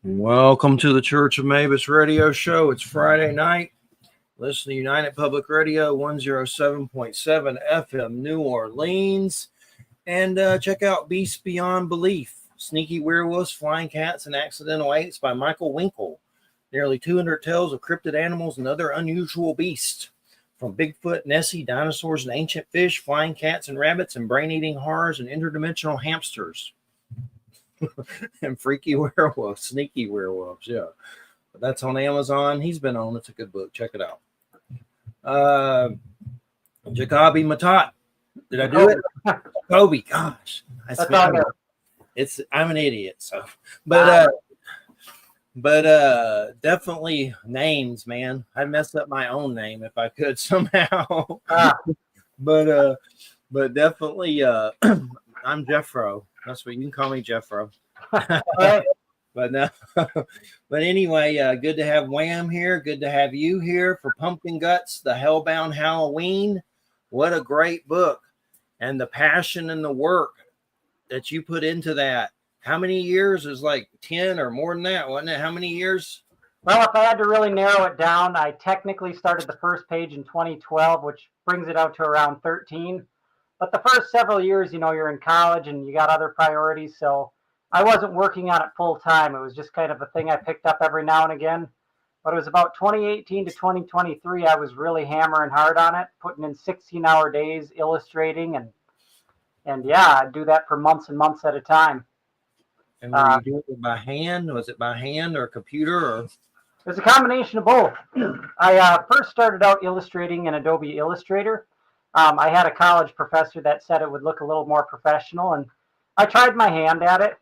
Welcome to the Church of Mabus radio show. It's Friday night. Listen to United Public Radio 107.7 FM New Orleans. And check out Beasts Beyond Belief, Sneaky Werewolves, Flying Cats, and Accidental Apes by Michael Winkle. Nearly 200 tales of cryptid animals and other unusual beasts. From Bigfoot, Nessie, dinosaurs and ancient fish, flying cats and rabbits, and brain-eating horrors and interdimensional hamsters. And freaky werewolves, sneaky werewolves, yeah. But that's on Amazon. He's been on. It's a good book. Check it out. Jacoby, Matott. Did I do it? Jacoby, gosh. I'm an idiot. So, but definitely names, man. I'd mess up my own name if I could somehow. But definitely, I'm Jeffro. That's what you can call me, Jeffro. But no, but anyway, good to have Wham here. Good to have you here for Pumpkin Guts, the Hellbound Halloween. What a great book, and the passion and the work that you put into that. How many years? Is like 10 or more than that, wasn't it? How many years? Well, if I had to really narrow it down, I technically started the first page in 2012, which brings it out to around 13. But the first several years, you're in college and you got other priorities. So I wasn't working on it full time. It was just kind of a thing I picked up every now and again. But it was about 2018 to 2023, I was really hammering hard on it, putting in 16-hour days, illustrating, and yeah, I'd do that for months and months at a time. And were you doing it by hand? Was it by hand or computer? Or? It was a combination of both. I first started out illustrating in Adobe Illustrator. I had a college professor that said it would look a little more professional, and I tried my hand at it.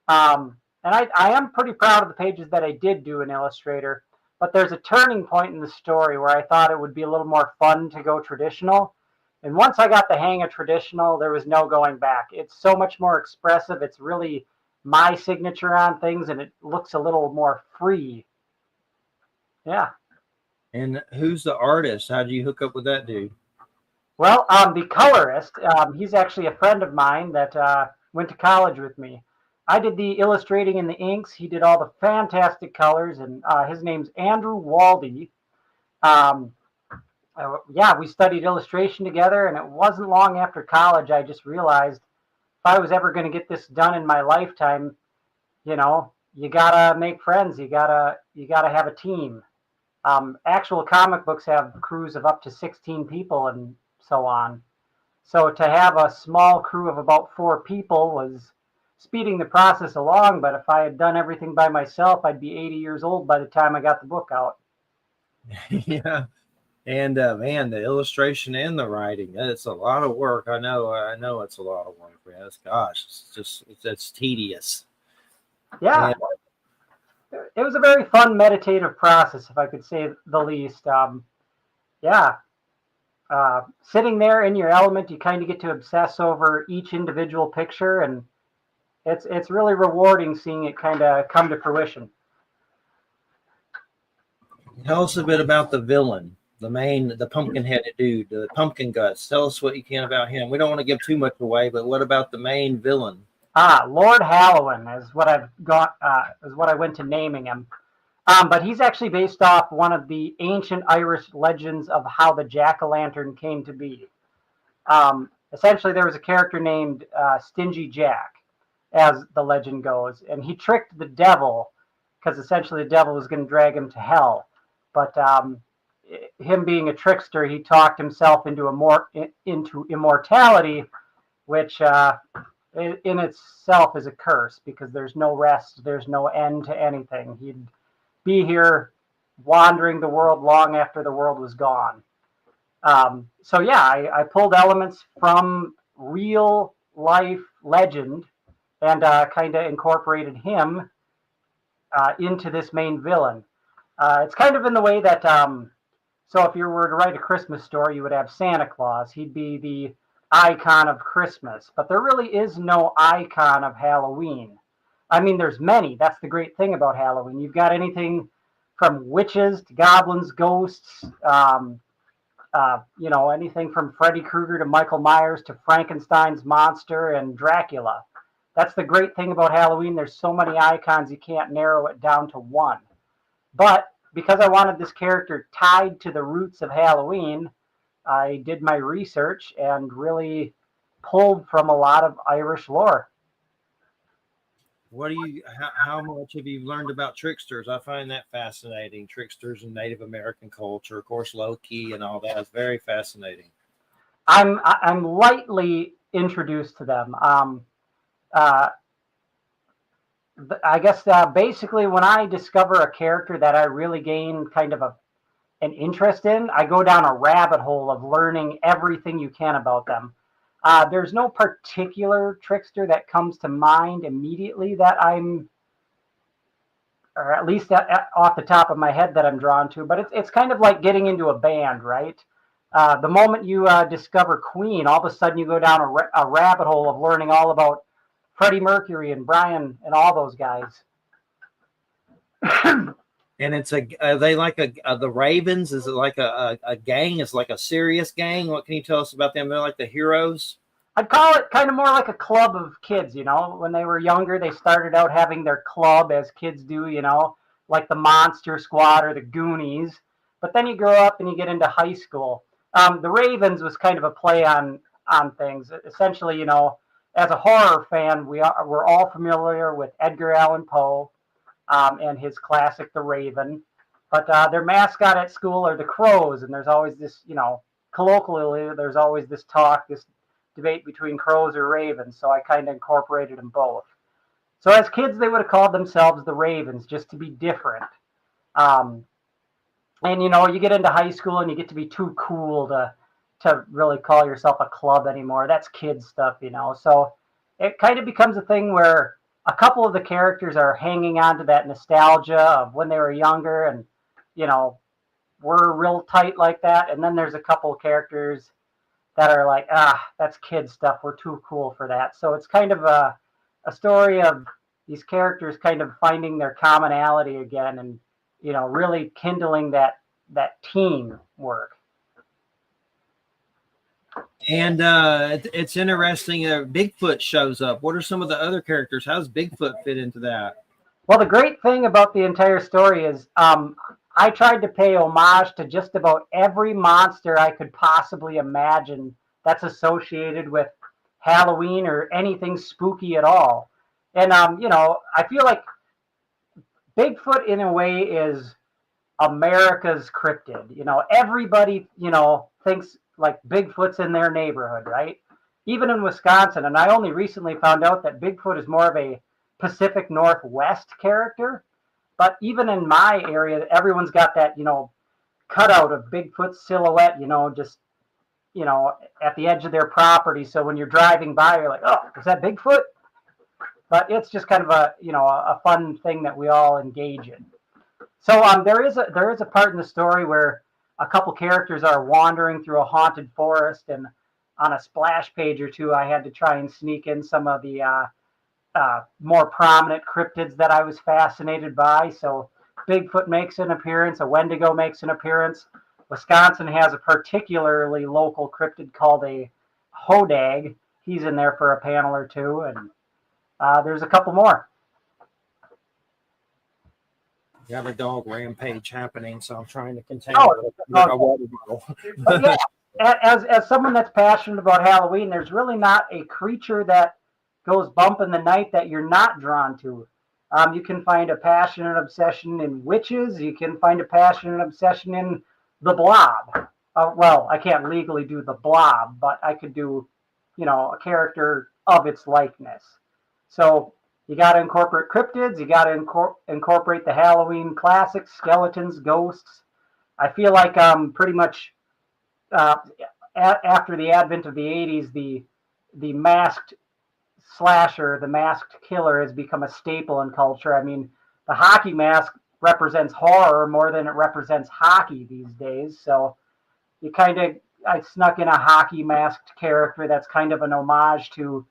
And I am pretty proud of the pages that I did do in Illustrator, but there's a turning point in the story where I thought it would be a little more fun to go traditional. And once I got the hang of traditional, there was no going back. It's so much more expressive. It's really my signature on things, and it looks a little more free. Yeah. And who's the artist? How did you hook up with that dude? Well, the colorist, he's actually a friend of mine that went to college with me. I did the illustrating and the inks. He did all the fantastic colors, and his name's Andrew Waldy. Yeah, we studied illustration together, and it wasn't long after college I just realized if I was ever going to get this done in my lifetime, you gotta make friends. You gotta have a team. Actual comic books have crews of up to 16 people and so on. So to have a small crew of about 4 people was speeding the process along, but if I had done everything by myself, I'd be 80 years old by the time I got the book out. Yeah. And man, the illustration and the writing, it's a lot of work. I know it's a lot of work. Man. It's tedious. Yeah. It was a very fun meditative process, if I could say the least. Sitting there in your element, you kind of get to obsess over each individual picture, and it's really rewarding seeing it kind of come to fruition. Tell us a bit about the villain, the pumpkin-headed dude, the Pumpkin Guts. Tell us what you can about him. We don't want to give too much away, but what about the main villain? Lord Halloween is what I've got. Is what I went to naming him. But he's actually based off one of the ancient Irish legends of how the jack-o'-lantern came to be. Essentially, there was a character named Stingy Jack, as the legend goes, and he tricked the devil because essentially the devil was going to drag him to hell. But him being a trickster, he talked himself into immortality, which in itself is a curse because there's no rest, there's no end to anything. He'd be here wandering the world long after the world was gone. I pulled elements from real life legend and kind of incorporated him into this main villain. It's kind of in the way that, so if you were to write a Christmas story, you would have Santa Claus. He'd be the icon of Christmas, but there really is no icon of Halloween. I mean, there's many. That's the great thing about Halloween. You've got anything from witches to goblins, ghosts, anything from Freddy Krueger to Michael Myers to Frankenstein's monster and Dracula. That's the great thing about Halloween. There's so many icons, you can't narrow it down to one. But because I wanted this character tied to the roots of Halloween, I did my research and really pulled from a lot of Irish lore. How much have you learned about tricksters? I find that fascinating. Tricksters in Native American culture, of course, Loki and all that is very fascinating. I'm lightly introduced to them. Uh, I guess basically when I discover a character that I really gain kind of an interest in, I go down a rabbit hole of learning everything you can about them. There's no particular trickster that comes to mind immediately that or at least off the top of my head that I'm drawn to, but it's kind of like getting into a band, right? The moment you discover Queen, all of a sudden you go down a rabbit hole of learning all about Freddie Mercury and Brian and all those guys. And are they like the Ravens? Is it like a gang? It's like a serious gang. What can you tell us about them? They're like the heroes. I'd call it kind of more like a club of kids, you know. When they were younger, they started out having their club as kids do, you know, like the Monster Squad or the Goonies. But then you grow up and you get into high school. The Ravens was kind of a play on things. Essentially, you know, as a horror fan, we're all familiar with Edgar Allan Poe and his classic, The Raven. But their mascot at school are the Crows, and there's always this, you know, colloquially, there's always this talk, this debate between crows or ravens, so I kind of incorporated them both. So as kids, they would have called themselves the Ravens just to be different. Um, and you know, you get into high school and you get to be too cool to really call yourself a club anymore. That's kid stuff, you know. So it kind of becomes a thing where a couple of the characters are hanging on to that nostalgia of when they were younger and, you know, were real tight like that. And then there's a couple of characters that are like, that's kid stuff. We're too cool for that. So it's kind of a story of these characters kind of finding their commonality again and, you know, really kindling that team work. And it's interesting. Bigfoot shows up. What are some of the other characters? How does Bigfoot fit into that? Well, the great thing about the entire story is I tried to pay homage to just about every monster I could possibly imagine that's associated with Halloween or anything spooky at all. And, you know, I feel like Bigfoot, in a way, is America's cryptid. You know, everybody, you know, thinks like Bigfoot's in their neighborhood, right? Even in Wisconsin. And I only recently found out that Bigfoot is more of a Pacific Northwest character. But even in my area, everyone's got that, you know, cutout of Bigfoot's silhouette, you know, just, you know, at the edge of their property. So when you're driving by, you're like, oh, is that Bigfoot? But it's just kind of a, you know, a fun thing that we all engage in. So there is a part in the story where a couple characters are wandering through a haunted forest, and on a splash page or two, I had to try and sneak in some of the more prominent cryptids that I was fascinated by. So Bigfoot makes an appearance, a Wendigo makes an appearance. Wisconsin has a particularly local cryptid called a hodag. He's in there for a panel or two, and there's a couple more. You have a dog rampage happening, so I'm trying to contain But yeah, as someone that's passionate about Halloween, there's really not a creature that goes bump in the night that you're not drawn to. You can find a passionate obsession in witches. You can find a passionate obsession in the Blob. Well, I can't legally do the Blob, but I could do, you know, a character of its likeness. So you got to incorporate cryptids. You got to incorporate the Halloween classics, skeletons, ghosts. I feel like pretty much after the advent of the 80s, the masked slasher, the masked killer has become a staple in culture. I mean, the hockey mask represents horror more than it represents hockey these days. So I snuck in a hockey masked character that's kind of an homage to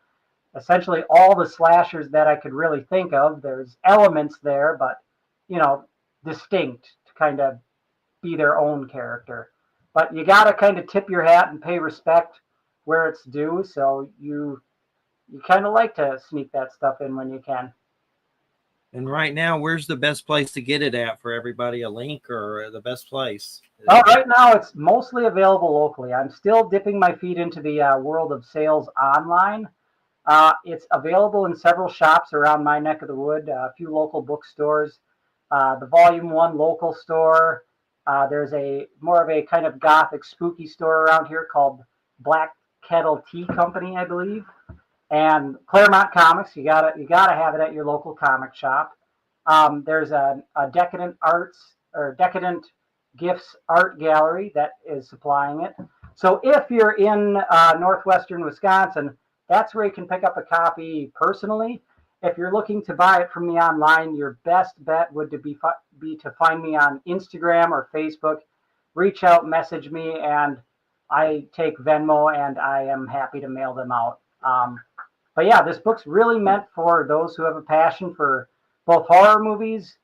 essentially all the slashers that I could really think of. There's elements there, but, you know, distinct to kind of be their own character. But you got to kind of tip your hat and pay respect where it's due. So you you kind of like to sneak that stuff in when you can. And right now, where's the best place to get it at for everybody? A link or the best place? Right now, it's mostly available locally. I'm still dipping my feet into the world of sales online. It's available in several shops around my neck of the wood, a few local bookstores, the Volume 1 local store. There's a more of a kind of gothic spooky store around here called Black Kettle Tea Company, I believe. And Claremont Comics, you gotta have it at your local comic shop. There's a Decadent Arts or Decadent Gifts Art Gallery that is supplying it. So if you're in northwestern Wisconsin, that's where you can pick up a copy personally. If you're looking to buy it from me online, your best bet would be to find me on Instagram or Facebook. Reach out, message me, and I take Venmo, and I am happy to mail them out. But yeah, this book's really meant for those who have a passion for both horror movies,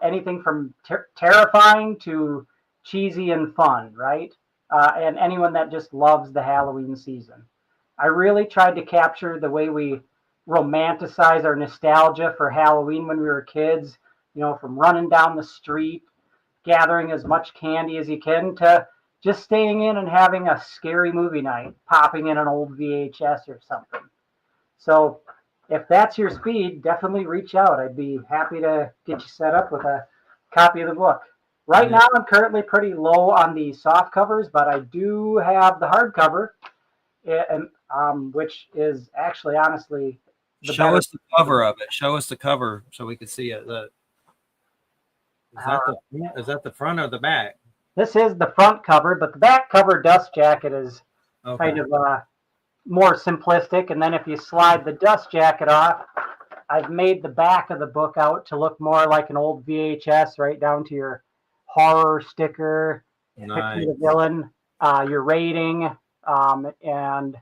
anything from terrifying to cheesy and fun, right? And anyone that just loves the Halloween season. I really tried to capture the way we romanticize our nostalgia for Halloween when we were kids, from running down the street, gathering as much candy as you can, to just staying in and having a scary movie night, popping in an old VHS or something. So if that's your speed, definitely reach out. I'd be happy to get you set up with a copy of the book. Right now, I'm currently pretty low on the soft covers, but I do have the hardcover, which is actually, honestly, show us the cover of it. Show us the cover so we can see it. Is that the front or the back? This is the front cover, but the back cover dust jacket is kind of more simplistic. And then if you slide the dust jacket off, I've made the back of the book out to look more like an old VHS, right down to your horror sticker, picture the villain, your rating, and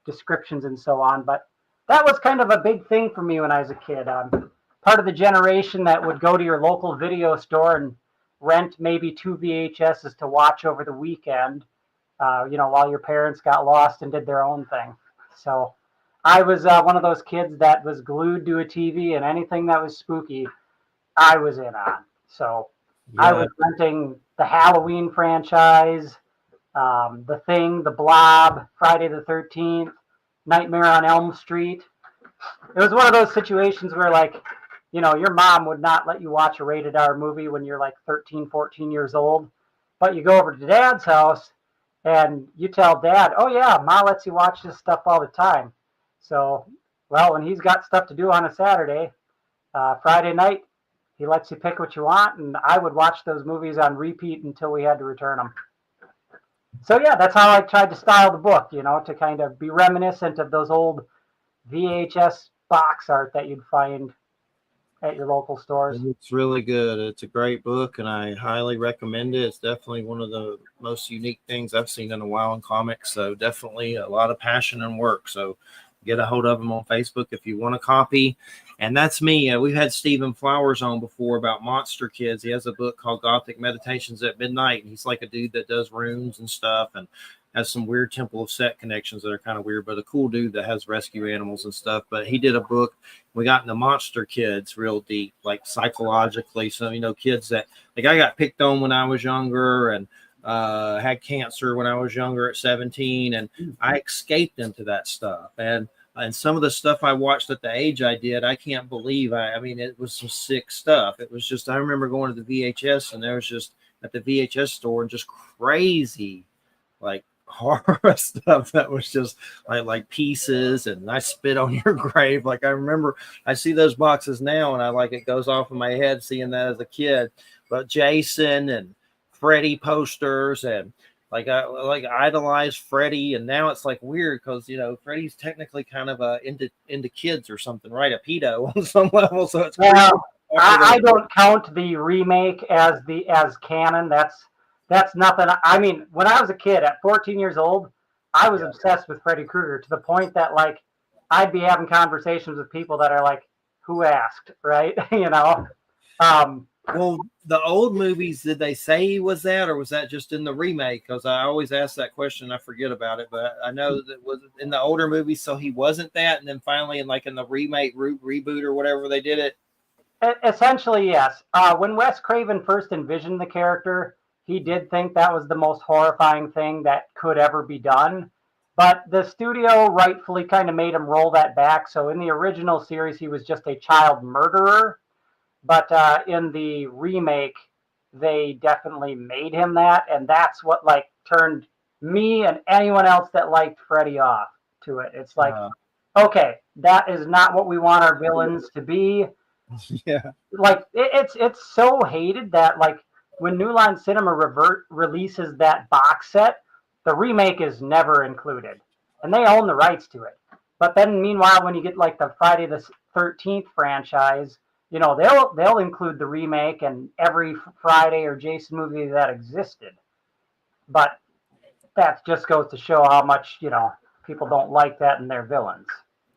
descriptions and so on. But that was kind of a big thing for me when I was a kid. Part of the generation that would go to your local video store and rent maybe 2 VHSs to watch over the weekend, while your parents got lost and did their own thing. So I was one of those kids that was glued to a TV, and anything that was spooky, I was in on. So yeah. I was renting the Halloween franchise, The Thing, The Blob, Friday the 13th, Nightmare on Elm Street. It was one of those situations where, your mom would not let you watch a rated R movie when you're like 13, 14 years old. But you go over to Dad's house and you tell Dad, oh yeah, Ma lets you watch this stuff all the time. So, when he's got stuff to do on a Saturday, Friday night, he lets you pick what you want, and I would watch those movies on repeat until we had to return them. So yeah, that's how I tried to style the book, to kind of be reminiscent of those old VHS box art that you'd find at your local stores. It's really good. It's a great book, and I highly recommend it. It's definitely one of the most unique things I've seen in a while in comics. So definitely a lot of passion and work. So get a hold of him on Facebook if you want a copy. And that's me. We've had Stephen Flowers on before about Monster Kids. He has a book called Gothic Meditations at Midnight, and he's like a dude that does runes and stuff and has some weird Temple of Set connections that are kind of weird, but a cool dude that has rescue animals and stuff. But he did a book. We got into Monster Kids real deep, like psychologically. So, kids that, I got picked on when I was younger and had cancer when I was younger at 17. And I escaped into that stuff. And some of the stuff I watched at the age I did, I can't believe. It was some sick stuff. It was just, I remember going to the VHS, and there was just at the VHS store and just crazy, like, horror stuff that was just like pieces, and I spit on your grave. Like, I remember, I see those boxes now, and it goes off in my head seeing that as a kid. But Jason and Freddy posters, and I idolized Freddy, and now it's like weird because Freddy's technically kind of into kids or something, right? A pedo on some level. So it's I don't count the remake as canon. That's nothing. When I was a kid at 14 years old, I was obsessed with Freddy Krueger to the point that I'd be having conversations with people that are like, who asked, right? Well, the old movies, did they say he was that, or was that just in the remake? Because I always ask that question, I forget about it. But I know that was in the older movies, so he wasn't that, and then finally, in the remake reboot or whatever they did it. Essentially, yes. When Wes Craven first envisioned the character, he did think that was the most horrifying thing that could ever be done. But the studio rightfully kind of made him roll that back. So in the original series, he was just a child murderer. But in the remake, they definitely made him that. And that's what like turned me and anyone else that liked Freddy off to it. It's like, okay, that is not what we want our villains to be. Yeah. Like it's so hated that like when New Line Cinema releases that box set, the remake is never included, and they own the rights to it. But then meanwhile, when you get like the Friday the 13th franchise, they'll include the remake and every Friday or Jason movie that existed. But that just goes to show how much people don't like that in their villains.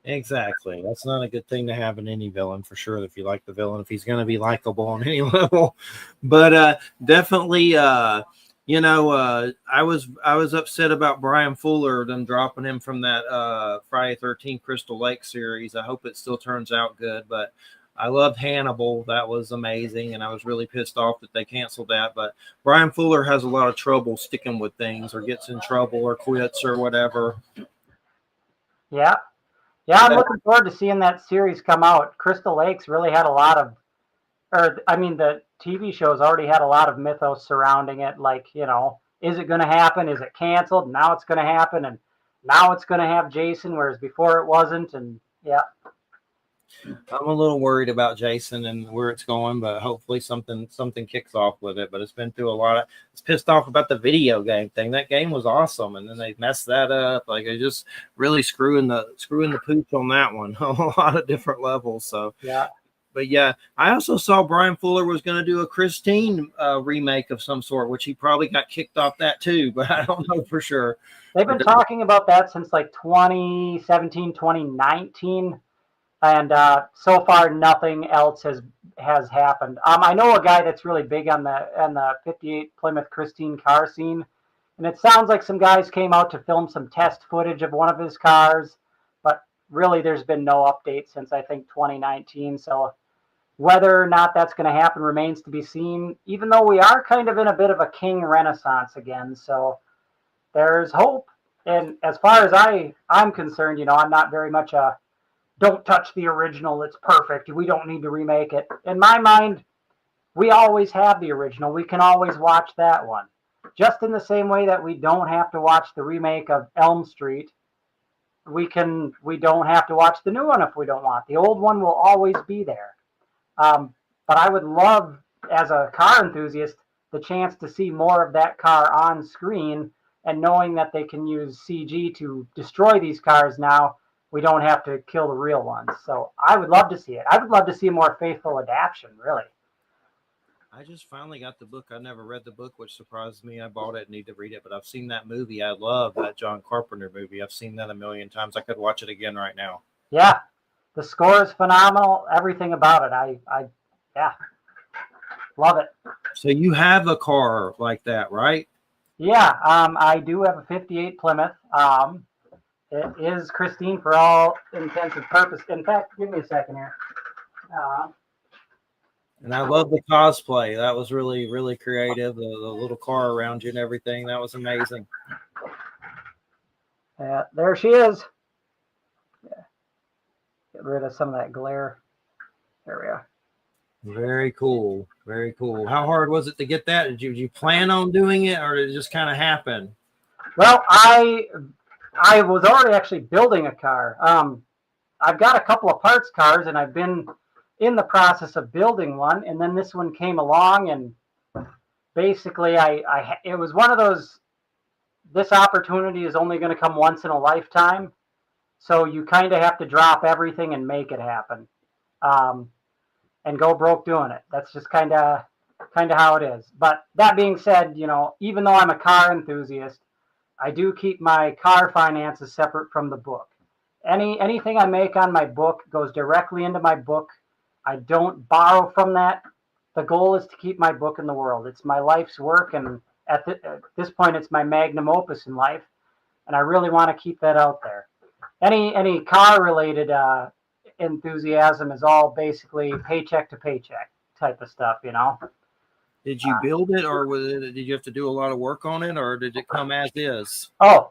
Exactly. That's not a good thing to have in any villain, for sure. If you like the villain, if he's going to be likable on any level, but definitely, I was upset about Brian Fuller, them dropping him from that Friday 13th Crystal Lake series. I hope it still turns out good, but I loved Hannibal. That was amazing, and I was really pissed off that they canceled that. But Brian Fuller has a lot of trouble sticking with things, or gets in trouble, or quits, or whatever. Yeah. Yeah, I'm looking forward to seeing that series come out. Crystal Lakes really had a lot of, the TV shows already had a lot of mythos surrounding it. Like, is it going to happen? Is it canceled? Now it's going to happen, and now it's going to have Jason, whereas before it wasn't. And yeah, I'm a little worried about Jason and where it's going, but hopefully something kicks off with it. But it's been through a lot of. It's pissed off about the video game thing. That game was awesome, and then they messed that up. Like they just really screwing the pooch on that one on a lot of different levels. So yeah. But yeah, I also saw Brian Fuller was going to do a Christine remake of some sort, which he probably got kicked off that too, but I don't know for sure. They've been talking about that since like 2017, 2019. And so far nothing else has happened. I know a guy that's really big on the 58 Plymouth Christine car scene, and it sounds like some guys came out to film some test footage of one of his cars, but really there's been no update since I think 2019. So whether or not that's going to happen remains to be seen, even though we are kind of in a bit of a King renaissance again. So there's hope. And as far as I'm concerned, I'm not very much a don't touch the original, it's perfect, we don't need to remake it. In my mind, we always have the original. We can always watch that one. Just in the same way that we don't have to watch the remake of Elm Street, we don't have to watch the new one if we don't want. The old one will always be there. But I would love, as a car enthusiast, the chance to see more of that car on screen, and knowing that they can use CG to destroy these cars now, we don't have to kill the real ones. So I would love to see it. I would love to see a more faithful adaptation, really. I just finally got the book. I never read the book, which surprised me. I bought it and need to read it, but I've seen that movie. I love that John Carpenter movie. I've seen that a million times. I could watch it again right now. Yeah, the score is phenomenal. Everything about it. I love it. So you have a car like that, right? Yeah, I do have a 58 Plymouth. It is Christine for all intents and purposes. In fact, give me a second here. And I love the cosplay. That was really, really creative. The little car around you and everything. That was amazing. There she is. Yeah. Get rid of some of that glare. There we are. Very cool. Very cool. How hard was it to get that? Did you plan on doing it, or did it just kind of happen? Well, I was already actually building a car. I've got a couple of parts cars, and I've been in the process of building one, and then this one came along, and basically it was one of those, this opportunity is only going to come once in a lifetime, so you kind of have to drop everything and make it happen, and go broke doing it. That's just kind of how it is. But that being said, even though I'm a car enthusiast, I do keep my car finances separate from the book. Anything I make on my book goes directly into my book. I don't borrow from that. the goal is to keep my book in the world. It's my life's work, and at this point, it's my magnum opus in life, and I really want to keep that out there. Any car related enthusiasm is all basically paycheck to paycheck type of stuff, you know. Did you build it, or did you have to do a lot of work on it, or did it come as is? Oh,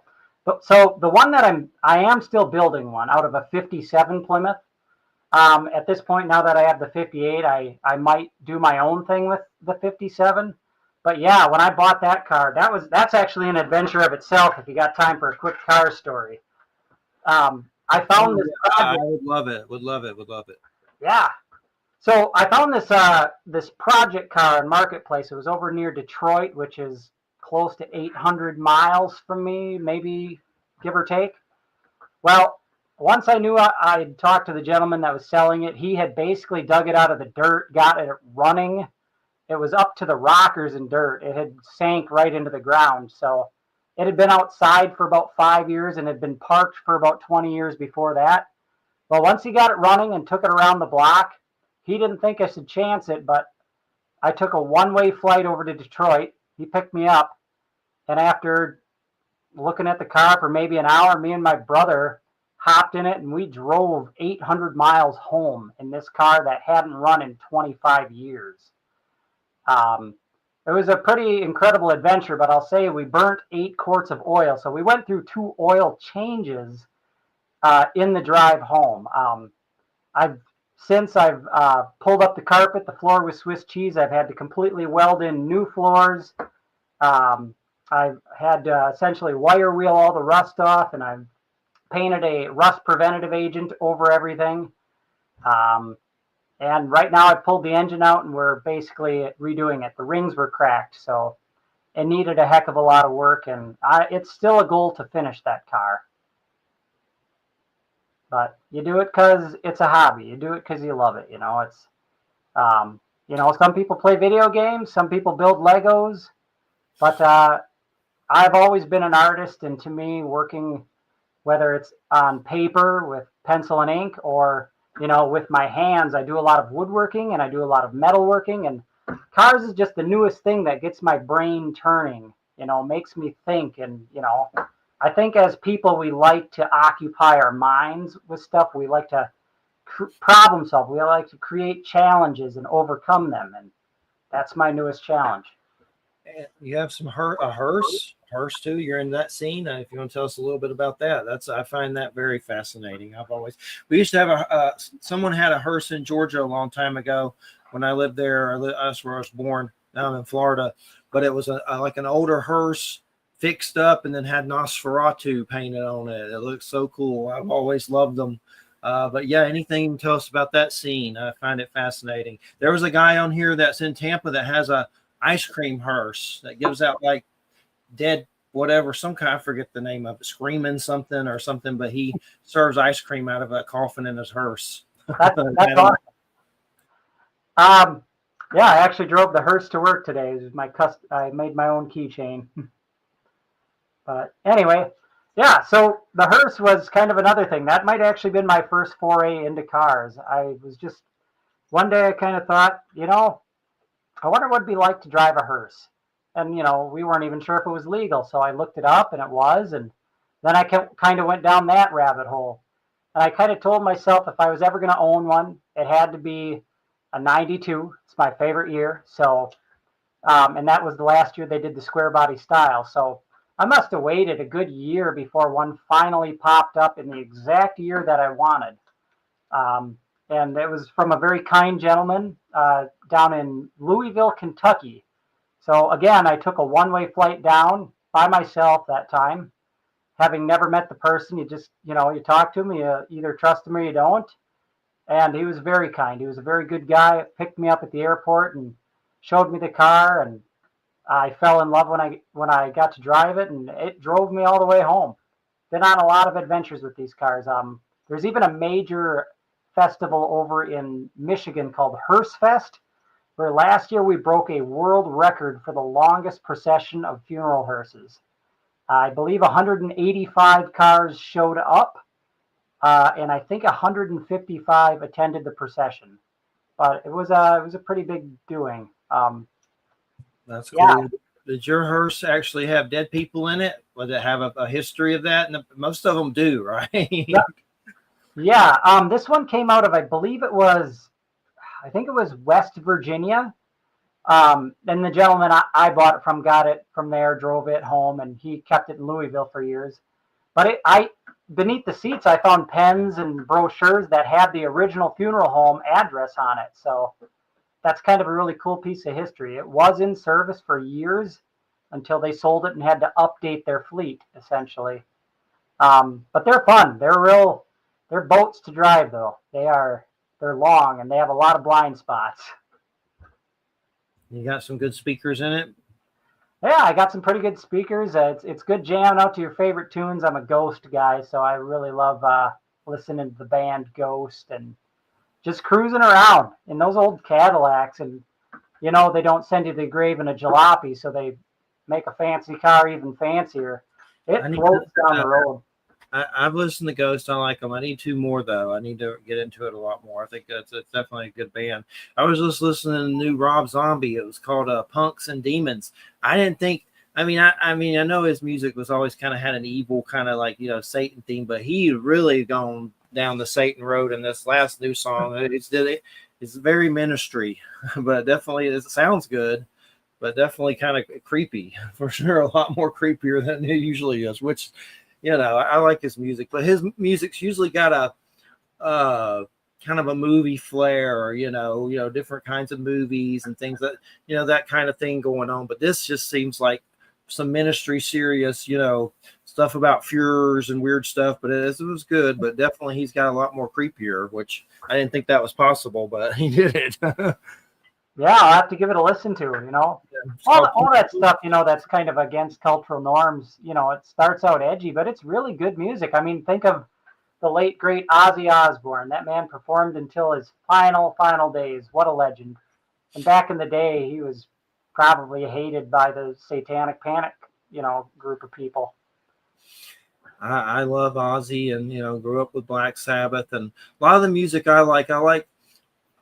so the one that I am still building one out of a '57 Plymouth. At this point, now that I have the '58, I might do my own thing with the '57. But yeah, when I bought that car, that's actually an adventure of itself. If you got time for a quick car story, I found this I project. would love it. Would love it. Would love it. Yeah. So I found this project car in Marketplace. It was over near Detroit, which is close to 800 miles from me, maybe give or take. Well, once I knew I'd talked to the gentleman that was selling it, he had basically dug it out of the dirt, got it running. It was up to the rockers in dirt. It had sank right into the ground. So it had been outside for about 5 years and had been parked for about 20 years before that. Well, once he got it running and took it around the block, he didn't think I should chance it, but I took a one-way flight over to Detroit. He picked me up, and after looking at the car for maybe an hour, me and my brother hopped in it, and we drove 800 miles home in this car that hadn't run in 25 years. It was a pretty incredible adventure, but I'll say we burnt 8 quarts of oil. So we went through 2 oil changes in the drive home. I've pulled up the carpet, the floor was Swiss cheese. I've had to completely weld in new floors. I've had to essentially wire wheel all the rust off, and I've painted a rust preventative agent over everything. And right now I've pulled the engine out and we're basically redoing it. The rings were cracked, so it needed a heck of a lot of work, and it's still a goal to finish that car. But you do it because it's a hobby. You do it because you love it. You know, it's, some people play video games, some people build Legos, but I've always been an artist, and to me, working, whether it's on paper with pencil and ink or, with my hands, I do a lot of woodworking and I do a lot of metalworking, and cars is just the newest thing that gets my brain turning, makes me think. And, I think as people, we like to occupy our minds with stuff. We like to problem solve. We like to create challenges and overcome them. And that's my newest challenge. And you have a hearse too. You're in that scene. If you want to tell us a little bit about that, I find that very fascinating. We used to have someone had a hearse in Georgia a long time ago when I lived there. That's where I was born. Now I'm in Florida, but it was like an older hearse fixed up and then had Nosferatu painted on it. It looks so cool. I've always loved them. But yeah, anything you can tell us about that scene? I find it fascinating. There was a guy on here that's in Tampa that has a ice cream hearse that gives out like dead whatever, some kind, I forget the name of it, screaming something or something, but he serves ice cream out of a coffin in his hearse. That's awesome. Yeah, I actually drove the hearse to work today. It was I made my own keychain. But anyway, yeah, so the hearse was kind of another thing. That might actually been my first foray into cars. I was just, one day I kind of thought, I wonder what it'd be like to drive a hearse. And, we weren't even sure if it was legal. So I looked it up and it was. And then I kind of went down that rabbit hole. And I kind of told myself if I was ever going to own one, it had to be a 92. It's my favorite year. So, and that was the last year they did the square body style. So I must have waited a good year before one finally popped up in the exact year that I wanted. And it was from a very kind gentleman down in Louisville, Kentucky. So again, I took a one-way flight down by myself that time, having never met the person. You just, you talk to him, you either trust him or you don't. And he was very kind. He was a very good guy. Picked me up at the airport and showed me the car, and I fell in love when I got to drive it, and it drove me all the way home. Been on a lot of adventures with these cars. There's even a major festival over in Michigan called Hearse Fest, where last year we broke a world record for the longest procession of funeral hearses. I believe 185 cars showed up, and I think 155 attended the procession. But it was a pretty big doing. That's Yeah, cool. Did your hearse actually have dead people in it? Would it have a history of that? And most of them do, right? yeah, yeah. This one came out of, I believe it was, I think it was West Virginia. And the gentleman I bought it from got it from there, drove it home, and he kept it in Louisville for years. But I beneath the seats, I found pens and brochures that had the original funeral home address on it. So that's kind of a really cool piece of history. It was in service for years until they sold it and had to update their fleet, essentially. But they're fun. They're boats to drive, though. They're long and they have a lot of blind spots. You got some good speakers in it. Yeah, I got some pretty good speakers. It's good jamming out to your favorite tunes. I'm a Ghost guy, so I really love listening to the band Ghost and just cruising around in those old Cadillacs. And they don't send you to the grave in a jalopy, so they make a fancy car even fancier. It floats down the road. I've listened to Ghost. I like them. I need two more though. I need to get into it a lot more. I think it's definitely a good band. I was just listening to the new Rob Zombie. It was called Punks and Demons. I didn't think. I mean, I know his music was always kind of had an evil kind of like Satan theme, but he really gone down the Satan road in this last new song. It's very ministry, but definitely it sounds good, but definitely kind of creepy for sure. A lot more creepier than it usually is, which. I like his music, but his music's usually got a kind of a movie flair, or, different kinds of movies and things that kind of thing going on. But this just seems like some ministry serious, stuff about Führers and weird stuff. But it was good, but definitely he's got a lot more creepier, which I didn't think that was possible, but he did it. Yeah, I'll have to give it a listen to, all that stuff, that's kind of against cultural norms. It starts out edgy, but it's really good music. I mean, think of the late, great Ozzy Osbourne. That man performed until his final days. What a legend. And back in the day, he was probably hated by the Satanic Panic, group of people. I love Ozzy and, grew up with Black Sabbath, and a lot of the music I like,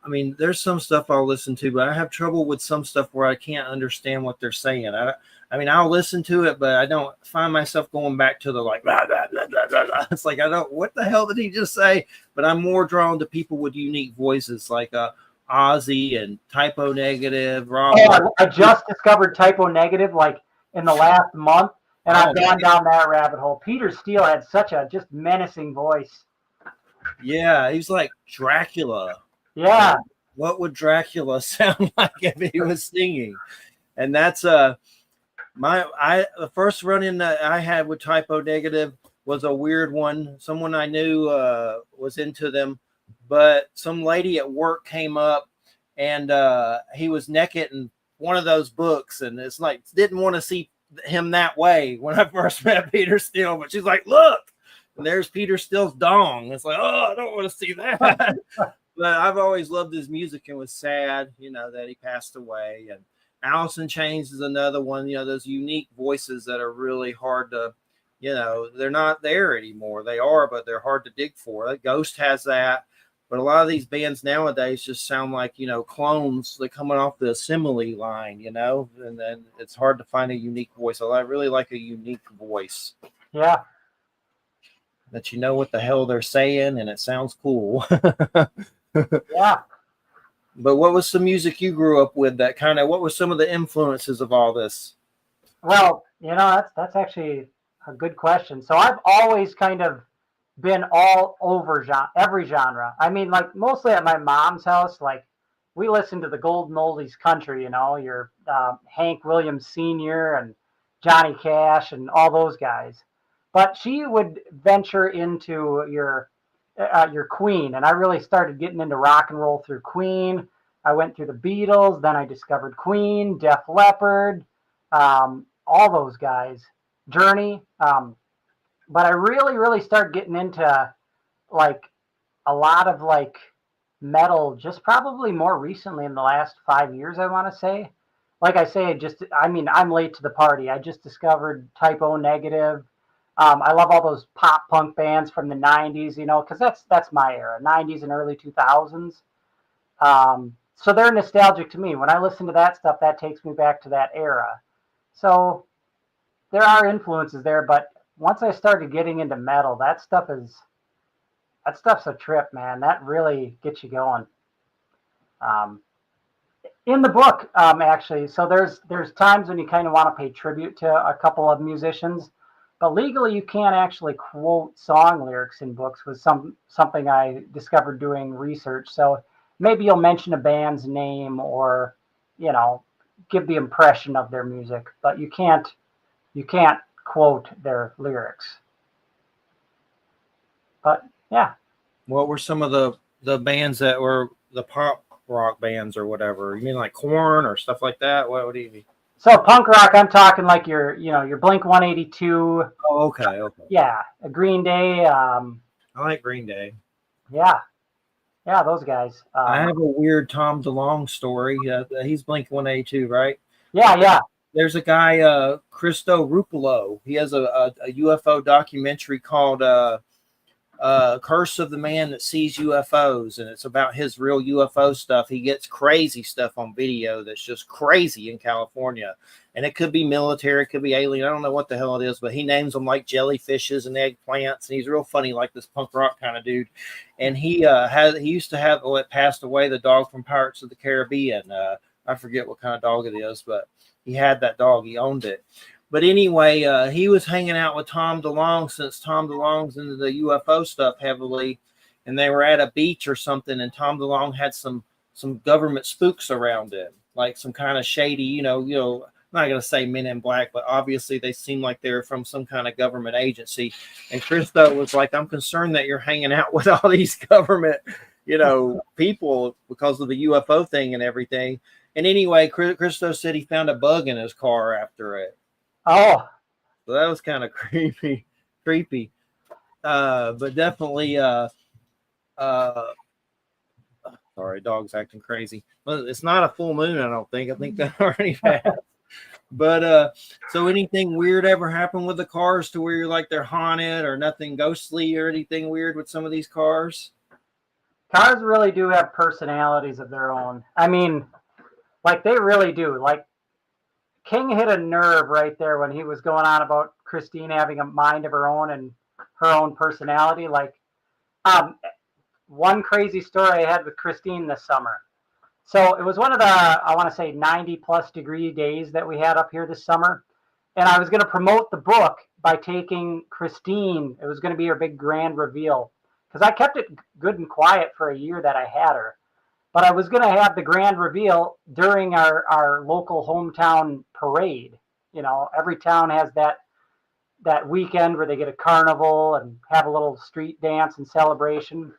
I mean, there's some stuff I'll listen to, but I have trouble with some stuff where I can't understand what they're saying. I mean, I'll listen to it, but I don't find myself going back to the like, blah, blah, blah, blah, blah, blah. It's like, what the hell did he just say? But I'm more drawn to people with unique voices like Ozzy and Typo Negative. Rob. Oh, I just discovered Typo Negative like in the last month, and I've gone down that rabbit hole. Peter Steele had such a just menacing voice. Yeah, he's like Dracula. Yeah. What would Dracula sound like if he was singing? And that's the first run-in that I had with Typo Negative was a weird one. Someone I knew was into them, but some lady at work came up and he was naked in one of those books, and it's like didn't want to see him that way when I first met Peter Steele, but she's like, look, and there's Peter Steele's dong. It's like, oh, I don't want to see that. But I've always loved his music and was sad, that he passed away. And Alice in Chains is another one, those unique voices that are really hard to, they're not there anymore. They are, but they're hard to dig for. Ghost has that. But a lot of these bands nowadays just sound like, clones that coming off the Assembly line, and then it's hard to find a unique voice. I really like a unique voice. Yeah. That you know what the hell they're saying and it sounds cool. Yeah. But what was some music you grew up with that what were some of the influences of all this? Well, that's actually a good question. So I've always kind of been all over every genre. I mean, like mostly at my mom's house, like we listened to the Golden Oldies country, your Hank Williams Sr. and Johnny Cash and all those guys. But she would venture into your Queen, and I really started getting into rock and roll through Queen. I went through the Beatles, then I discovered Queen, Def Leppard, all those guys, Journey. But I really started getting into like a lot of like metal, just probably more recently in the last 5 years, I want to say. Like I say, I'm late to the party. I just discovered Typo Negative. I love all those pop punk bands from the 90s, because that's my era, 90s and early 2000s. So they're nostalgic to me. When I listen to that stuff, that takes me back to that era. So there are influences there, but once I started getting into metal, that stuff's a trip, man. That really gets you going. Um, in the book, actually, so there's times when you kind of want to pay tribute to a couple of musicians, but legally you can't actually quote song lyrics in books. Was something I discovered doing research. So maybe you'll mention a band's name or you know give the impression of their music, but you can't quote their lyrics. But yeah. What were some of the bands that were the pop rock bands or whatever? You mean like Korn or stuff like that? What do you mean? So punk rock, I'm talking like your Blink 182. Oh, okay. Yeah, a Green Day. I like Green Day. Yeah, yeah, those guys. I have a weird Tom DeLonge story. He's Blink 182, right? Yeah. There's a guy, Christo Rupolo. He has a UFO documentary called Curse of the Man That Sees UFOs, and it's about his real UFO stuff. He gets crazy stuff on video that's just crazy in California, and it could be military, it could be alien. I don't know what the hell it is, but he names them like jellyfishes and eggplants, and he's real funny, like this punk rock kind of dude. And he used to have, it passed away, the dog from Pirates of the Caribbean. I forget what kind of dog it is, but he had that dog. He owned it. But anyway, he was hanging out with Tom DeLonge since Tom DeLonge's into the UFO stuff heavily, and they were at a beach or something, and Tom DeLonge had some government spooks around him, like some kind of shady, I'm not going to say Men in Black, but obviously they seem like they're from some kind of government agency. And Christo was like, I'm concerned that you're hanging out with all these government, people because of the UFO thing and everything. And anyway, Christo said he found a bug in his car after it. Oh, So that was kind of creepy. But definitely, sorry, dog's acting crazy. Well, it's not a full moon, I don't think. I think that already passed. But so anything weird ever happened with the cars to where you're like they're haunted or nothing ghostly or anything weird with some of these cars? cars really do have personalities of their own. I mean, like they really do. Like King hit a nerve right there when he was going on about Christine having a mind of her own and her own personality. Like, one crazy story I had with Christine this summer. So it was one of the, I want to say 90 plus degree days that we had up here this summer. And I was going to promote the book by taking Christine. It was going to be her big grand reveal because I kept it good and quiet for a year that I had her. But I was going to have the grand reveal during our local hometown parade. Every town has that weekend where they get a carnival and have a little street dance and celebration.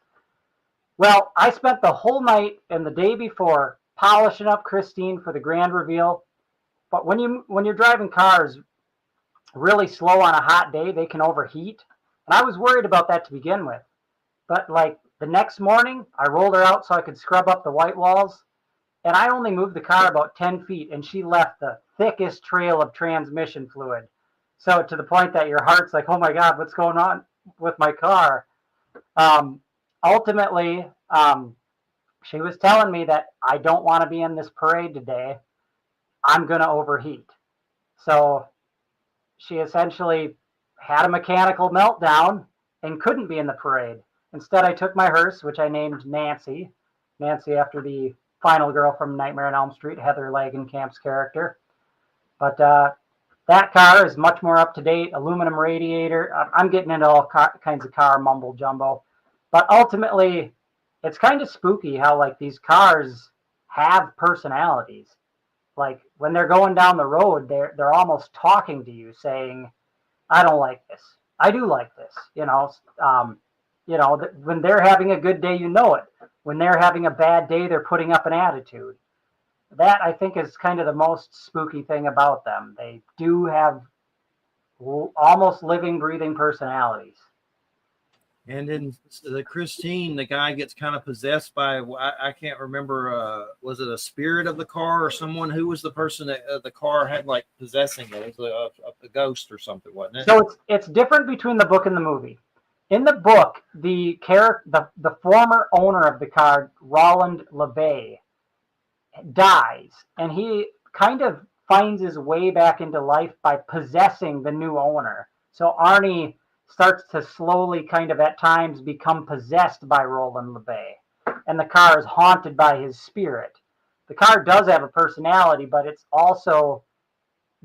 Well, I spent the whole night and the day before polishing up Christine for the grand reveal. But when you're driving cars really slow on a hot day, they can overheat. And I was worried about that to begin with. But like the next morning, I rolled her out so I could scrub up the white walls. And I only moved the car about 10 feet, and she left the thickest trail of transmission fluid. So to the point that your heart's like, oh my God, what's going on with my car? Ultimately, she was telling me that I don't want to be in this parade today. I'm going to overheat. So she essentially had a mechanical meltdown and couldn't be in the parade. Instead, I took my hearse, which I named Nancy after the final girl from Nightmare on Elm Street, Heather Langenkamp's character. But that car is much more up to date, aluminum radiator. I'm getting into all kinds of car mumble jumbo. But ultimately, it's kind of spooky how like these cars have personalities. Like when they're going down the road, they're almost talking to you, saying, "I don't like this. I do like this." When they're having a good day, you know it. When they're having a bad day, they're putting up an attitude. That I think is kind of the most spooky thing about them. They do have almost living, breathing personalities. And then the Christine, the guy gets kind of possessed by, I can't remember, was it a spirit of the car or someone? Who was the person that the car had like possessing it? It was a ghost or something, wasn't it? So it's different between the book and the movie. in the book, the former owner of the car, Roland LeVay, dies, and he kind of finds his way back into life by possessing the new owner. So Arnie starts to slowly kind of at times become possessed by Roland LeVay, and the car is haunted by his spirit. The car does have a personality, but it's also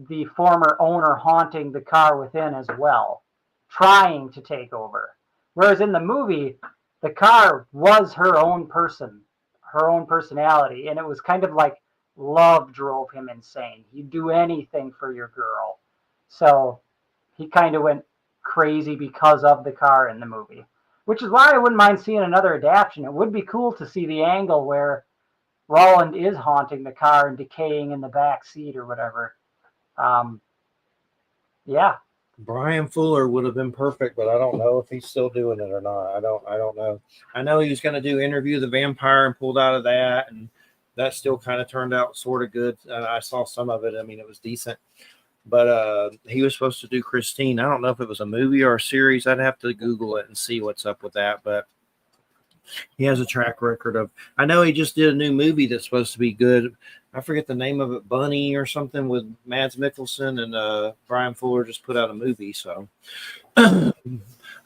the former owner haunting the car within as well, trying to take over. Whereas in the movie, the car was her own person, her own personality, and it was kind of like love drove him insane. He'd do anything for your girl. So he kind of went crazy because of the car in the movie, which is why I wouldn't mind seeing another adaptation. It would be cool to see the angle where Roland is haunting the car and decaying in the back seat or whatever. Yeah. Brian Fuller would have been perfect, but I don't know if he's still doing it or not. I don't know. I know he was going to do Interview the Vampire and pulled out of that, and that still kind of turned out sort of good. I saw some of it. I mean, it was decent, but he was supposed to do Christine. I don't know if it was a movie or a series. I'd have to Google it and see what's up with that, but he has a track record of. I know he just did a new movie that's supposed to be good. I forget the name of it, Bunny or something, with Mads Mikkelsen, and Brian Fuller just put out a movie. So I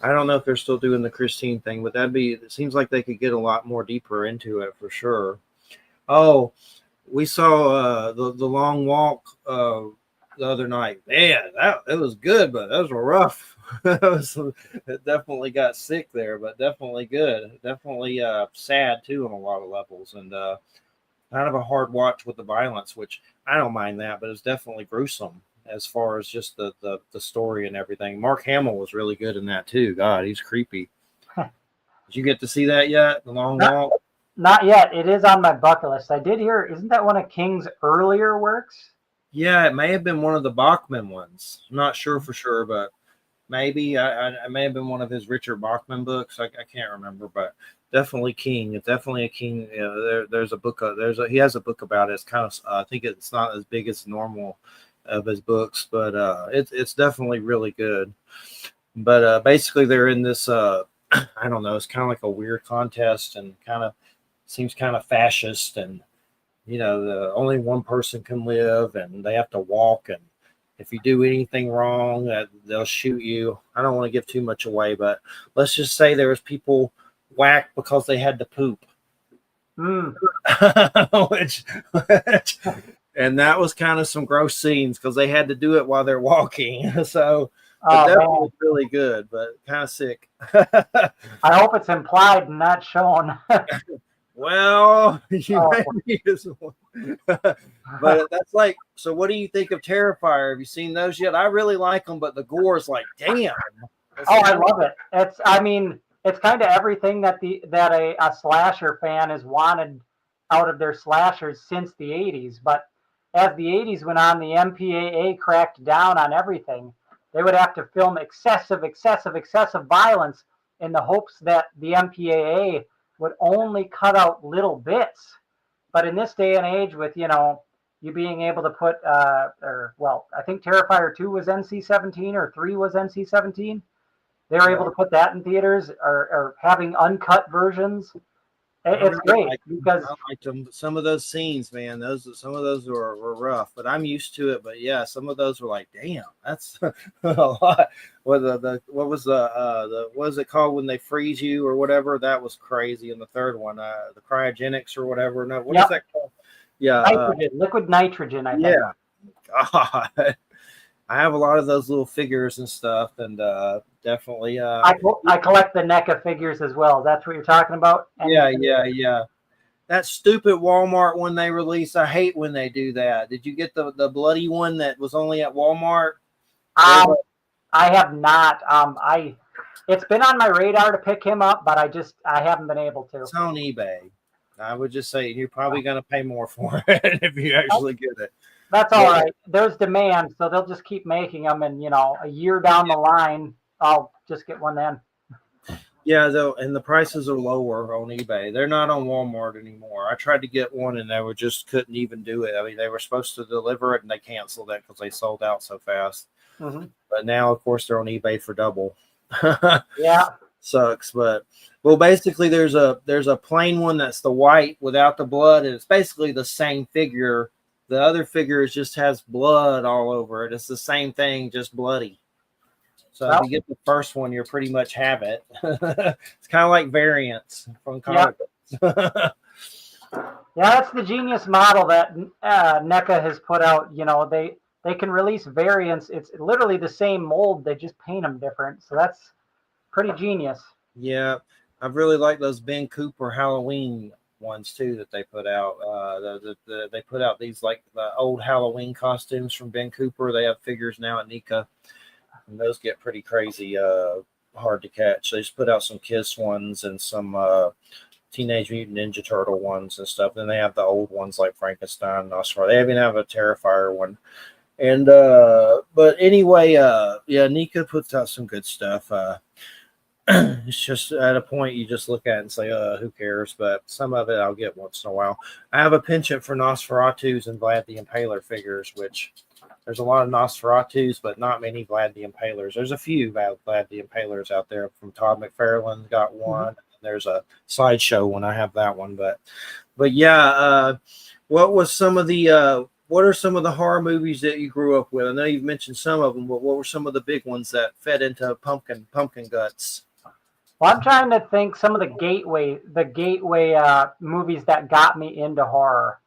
don't know if they're still doing the Christine thing, but it seems like they could get a lot more deeper into it for sure. Oh, we saw the Long Walk the other night. Man, it was good, but those were rough. It definitely got sick there, but definitely good. Definitely sad too on a lot of levels, and kind of a hard watch with the violence, which I don't mind that, but it's definitely gruesome as far as just the story and everything. Mark Hamill was really good in that too. God, he's creepy. Did you get to see that yet? The Long Walk? Not yet. It is on my bucket list. I did hear, isn't that one of King's earlier works? Yeah, it may have been one of the Bachman ones. I'm not sure for sure, but maybe I may have been one of his Richard Bachman books. I can't remember, but definitely King. It's definitely a King. There's a book. He has a book about it. It's kind of. I think it's not as big as normal of his books, but it's definitely really good. But basically, they're in this. I don't know. It's kind of like a weird contest, and kind of seems kind of fascist, and the only one person can live, and they have to walk, and if you do anything wrong, they'll shoot you. I don't want to give too much away, but let's just say there was people whacked because they had to poop. which, and that was kind of some gross scenes because they had to do it while they're walking. So that was really good, but kind of sick. I hope it's implied and not shown. Well, but that's like, so what do you think of Terrifier? Have you seen those yet? I really like them, but the gore is like, damn. I love it. It's kind of everything that a slasher fan has wanted out of their slashers since the 80s. But as the 80s went on, the MPAA cracked down on everything. They would have to film excessive violence in the hopes that the MPAA would only cut out little bits. But in this day and age, with you being able to put I think Terrifier 2 was NC-17 or 3 was NC-17. They were able to put that in theaters or having uncut versions. It's great because I liked them. Some of those scenes, man, some of those were rough, but I'm used to it. But yeah, some of those were like, damn, that's a lot. What was it called when they freeze you or whatever? That was crazy. And the third one, the cryogenics or whatever. No, what is that called? Yeah, liquid nitrogen. I think. Yeah, God. I have a lot of those little figures and stuff, and definitely. I collect the NECA figures as well. That's what you're talking about? Yeah. That stupid Walmart one they released, I hate when they do that. Did you get the bloody one that was only at Walmart? I have not. It's been on my radar to pick him up, but I haven't been able to. It's on eBay. I would just say you're probably going to pay more for it if you actually get it. That's all right. There's demand, so they'll just keep making them, and a year down the line, I'll just get one then. Yeah, though, and the prices are lower on eBay. They're not on Walmart anymore. I tried to get one, and they couldn't even do it. I mean, they were supposed to deliver it, and they canceled it because they sold out so fast. Mm-hmm. But now, of course, they're on eBay for double. Yeah. sucks. But well, basically, there's a plain one that's the white without the blood, and it's basically the same figure. The other figure just has blood all over it. It's the same thing, just bloody. So if you get the first one, you pretty much have it. It's kind of like variants from comic books. Yeah, that's the genius model that NECA has put out. You know, they can release variants. It's literally the same mold. They just paint them different. So that's pretty genius. Yeah, I've really liked those Ben Cooper Halloween ones too that they put out. They put out these like the old Halloween costumes from Ben Cooper. They have figures now at NECA, and those get pretty crazy, hard to catch. They just put out some Kiss ones and some Teenage Mutant Ninja Turtle ones and stuff. Then they have the old ones like Frankenstein, Nosferatu. They even have a Terrifier one. And but anyway, yeah, NECA puts out some good stuff. It's just at a point you just look at it and say, who cares? But some of it I'll get once in a while. I have a penchant for Nosferatus and Vlad the Impaler figures, which there's a lot of Nosferatus, but not many Vlad the Impalers. There's a few Vlad the Impalers out there. From Todd McFarlane's got one. Mm-hmm. There's a sideshow one. I have that one, but yeah. What are some of the horror movies that you grew up with? I know you've mentioned some of them, but what were some of the big ones that fed into pumpkin guts? Well, I'm trying to think some of the gateway movies that got me into horror.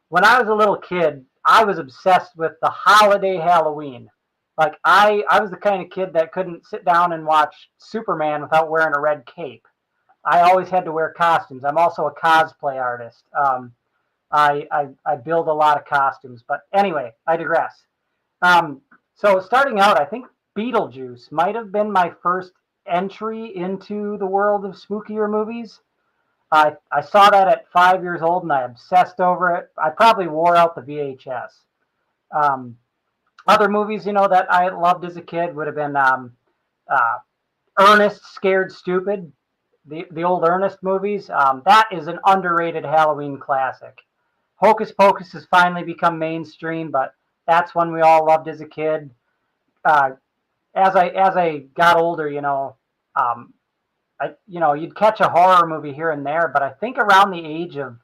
When I was a little kid, I was obsessed with the holiday Halloween. Like I was the kind of kid that couldn't sit down and watch Superman without wearing a red cape. I always had to wear costumes. I'm also a cosplay artist. I build a lot of costumes, but anyway, I digress. So starting out, I think Beetlejuice might have been my first entry into the world of spookier movies. I saw that at 5 years old and I obsessed over it. I probably wore out the VHS. Other movies, that I loved as a kid would have been Ernest, Scared Stupid. The old Ernest movies, that is an underrated Halloween classic. Hocus Pocus has finally become mainstream, but that's one we all loved as a kid. As I got older, you'd catch a horror movie here and there, but I think around the age of,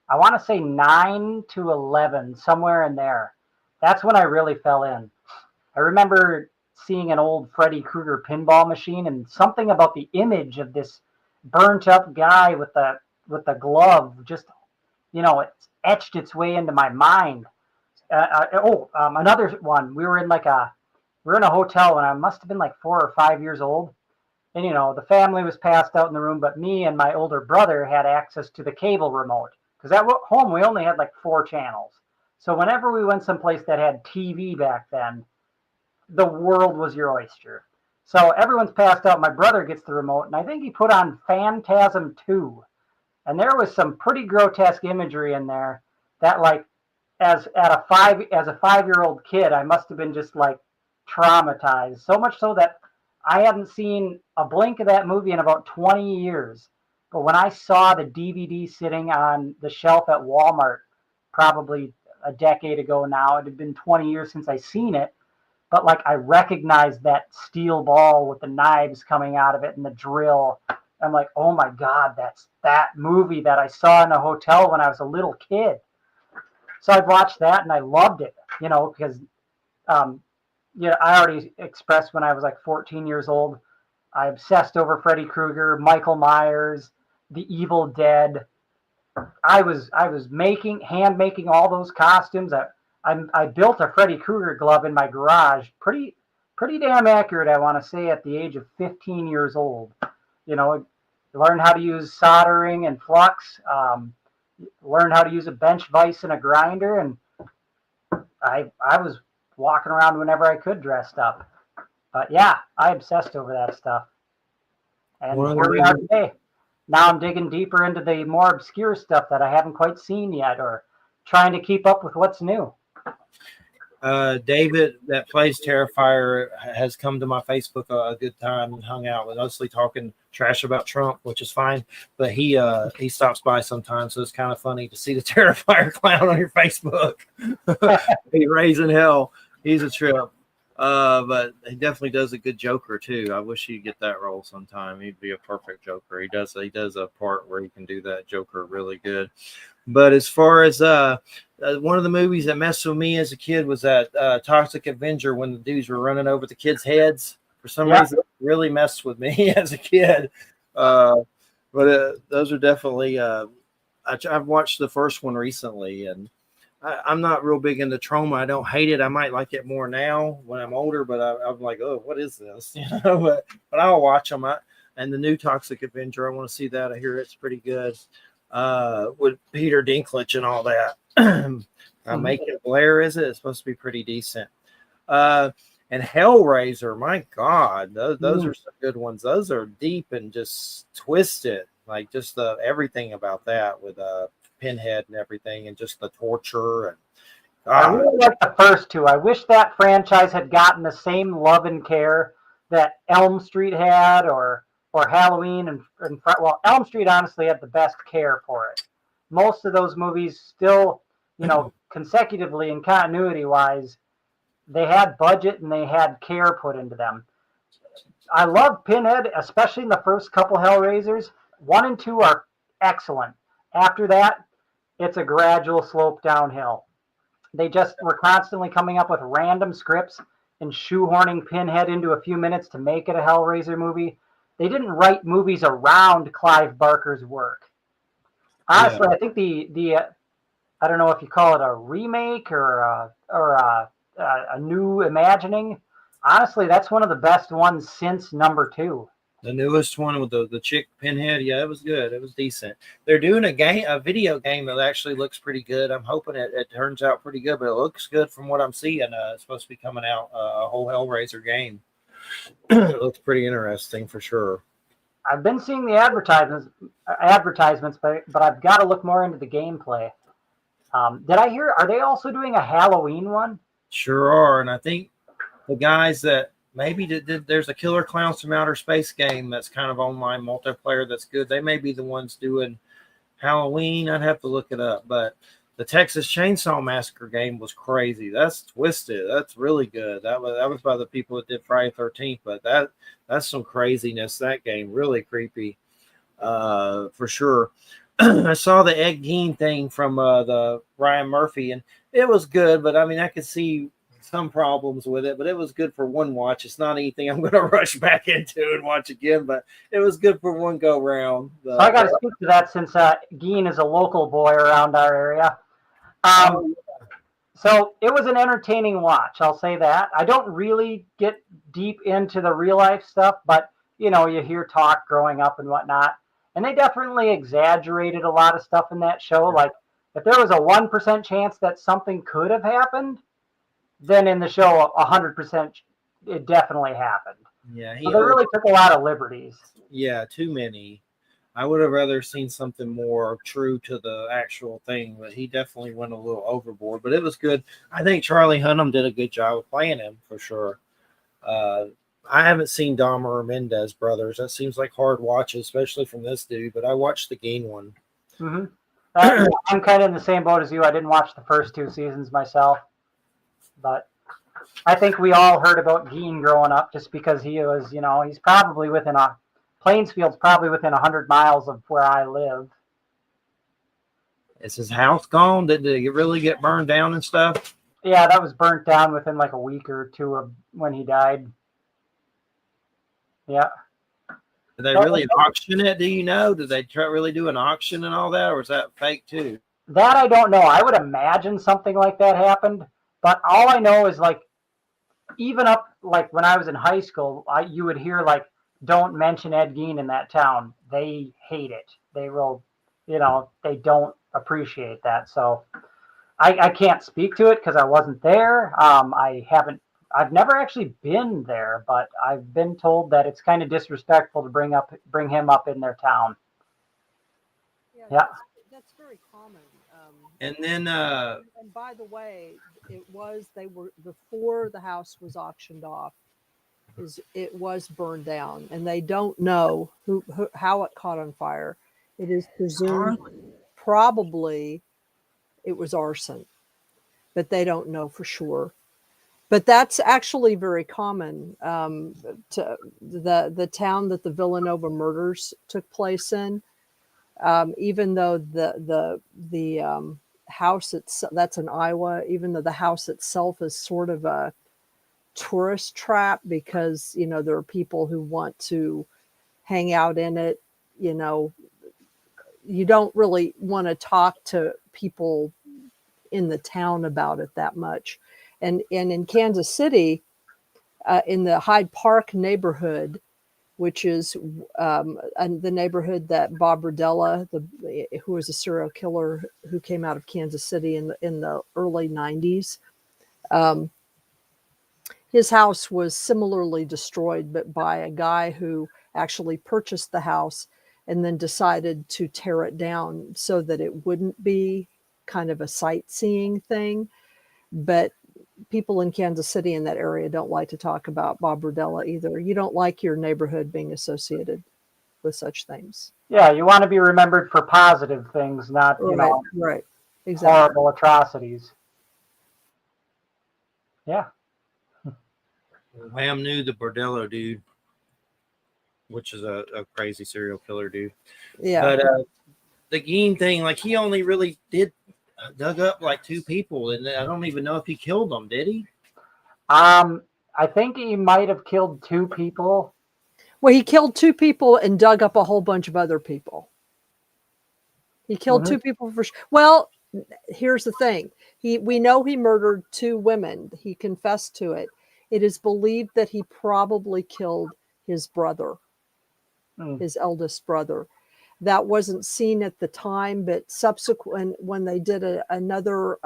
I want to say 9 to 11, somewhere in there, that's when I really fell in. I remember seeing an old Freddy Krueger pinball machine and something about the image of this burnt up guy with the glove just it etched its way into my mind. Another one, we were in a hotel when I must have been like 4 or 5 years old, and the family was passed out in the room, but me and my older brother had access to the cable remote because at home we only had like 4 channels. So whenever we went someplace that had TV back then, the world was your oyster. So everyone's passed out. My brother gets the remote, and I think he put on Phantasm 2. And there was some pretty grotesque imagery in there that, like, as a 5-year-old kid, I must have been just, like, traumatized. So much so that I hadn't seen a blink of that movie in about 20 years. But when I saw the DVD sitting on the shelf at Walmart, probably a decade ago now, it had been 20 years since I seen it. But like I recognized that steel ball with the knives coming out of it and the drill. I'm like, oh my God, that's that movie that I saw in a hotel when I was a little kid. So I watched that and I loved it, because, I already expressed when I was like 14 years old, I obsessed over Freddy Krueger, Michael Myers, The Evil Dead. I was hand making all those costumes. I built a Freddy Krueger glove in my garage, pretty damn accurate, I want to say, at the age of 15 years old. Learned how to use soldering and flux, learned how to use a bench vise and a grinder, and I was walking around whenever I could dressed up. But yeah, I obsessed over that stuff. And here we are today. Now I'm digging deeper into the more obscure stuff that I haven't quite seen yet, or trying to keep up with what's new. David, that plays Terrifier, has come to my Facebook a good time and hung out with, mostly talking trash about Trump, which is fine. But he stops by sometimes, so it's kind of funny to see the Terrifier clown on your Facebook. He's raising hell. He's a trip. But he definitely does a good Joker too. I wish he'd get that role sometime. He'd be a perfect Joker. He does a part where he can do that Joker really good. But as far as one of the movies that messed with me as a kid was that Toxic Avenger when the dudes were running over the kids' heads. For some reason, it really messed with me as a kid. But those are definitely. I've watched the first one recently, and I'm not real big into trauma. I don't hate it. I might like it more now when I'm older, but I'm like, oh, what is this? But I'll watch them. And the new Toxic Avenger, I want to see that. I hear it's pretty good. With Peter Dinklage and all that. Make It Blair, is it? It's supposed to be pretty decent. And Hellraiser, my God, those are some good ones. Those are deep and just twisted, like just everything about that with Pinhead and everything, and just the torture. And I really like the first two. I wish that franchise had gotten the same love and care that Elm Street had, or Halloween, and well, Elm Street honestly had the best care for it. Most of those movies still, consecutively and continuity wise, they had budget and they had care put into them. I love Pinhead, especially in the first couple Hellraisers. 1 and 2 are excellent. After that, it's a gradual slope downhill. They just were constantly coming up with random scripts and shoehorning Pinhead into a few minutes to make it a Hellraiser movie. They didn't write movies around Clive Barker's work. Honestly, I think the I don't know if you call it a remake or a new imagining. Honestly, that's one of the best ones since number 2. The newest one with the chick Pinhead, yeah, it was good. It was decent. They're doing a video game that actually looks pretty good. I'm hoping it turns out pretty good, but it looks good from what I'm seeing. It's supposed to be coming out a whole Hellraiser game. It looks pretty interesting for sure. I've been seeing the advertisements, but I've got to look more into the gameplay. Did I hear? Are they also doing a Halloween one? Sure are, and I think the guys that maybe there's a Killer Clowns from Outer Space game that's kind of online multiplayer that's good. They may be the ones doing Halloween. I'd have to look it up, but the Texas Chainsaw Massacre game was crazy. That's twisted. That's really good. That was by the people that did Friday 13th, but that's some craziness. That game really creepy, for sure. I saw the Ed Gein thing from the Ryan Murphy, and it was good, but I mean, I could see some problems with it, but it was good for one watch. It's not anything I'm going to rush back into and watch again, but it was good for one go round. So I got to speak to that since Gein is a local boy around our area. So it was an entertaining watch. I'll say that. I don't really get deep into the real life stuff, but you hear talk growing up and whatnot. And they definitely exaggerated a lot of stuff in that show. Like if there was a 1% chance that something could have happened, then in the show 100% it definitely happened. Yeah, so they really took a lot of liberties. Yeah, too many. I would have rather seen something more true to the actual thing, but he definitely went a little overboard. But it was good. I think Charlie Hunnam did a good job of playing him for sure. I haven't seen Dahmer or Mendez Brothers. That seems like hard watches, especially from this dude. But I watched the Gein one. Mm-hmm. I'm kind of in the same boat as you. I didn't watch the first 2 seasons myself, but I think we all heard about Gein growing up just because he was, he's probably Plainsfield's probably within 100 miles of where I live. Is his house gone? Did it really get burned down and stuff? Yeah, that was burnt down within like a week or 2 of when he died. Yeah. Did they really auction it? Do you know? Did they really do an auction and all that, or is that fake too? That I don't know. I would imagine something like that happened, but all I know is like even up like when I was in high school, you would hear like, don't mention Ed Gein in that town. They hate it. They will, they don't appreciate that. So I can't speak to it because I wasn't there. I've never actually been there, but I've been told that it's kind of disrespectful to bring him up in their town. Yeah. That's very common. And then, and by the way, they were before the house was auctioned off. It was burned down, and they don't know how it caught on fire. It is presumed probably it was arson, but they don't know for sure. But that's actually very common. To the town that the Villanova murders took place in, even though the house itself, that's in Iowa, even though the house itself is sort of a tourist trap because there are people who want to hang out in it. You don't really want to talk to people in the town about it that much. And in Kansas City, in the Hyde Park neighborhood, which is the neighborhood that Bob Rodella, who was a serial killer who came out of Kansas City in the early 90s, his house was similarly destroyed, but by a guy who actually purchased the house and then decided to tear it down so that it wouldn't be kind of a sightseeing thing. But people in Kansas City in that area don't like to talk about Bob Rodella either. You don't like your neighborhood being associated with such things. Yeah, you want to be remembered for positive things, not right, exactly. horrible atrocities. Yeah. Wham knew the Bordello dude, which is a crazy serial killer dude. Yeah. But the Gein thing, like he only really dug up like 2 people, and I don't even know if he killed them. Did he? I think he might have killed 2 people. Well, he killed 2 people and dug up a whole bunch of other people. He killed 2 people for sure. Well, here's the thing. We know he murdered 2 women. He confessed to it. It is believed that he probably killed his brother, his eldest brother. That wasn't seen at the time, but subsequent when they did another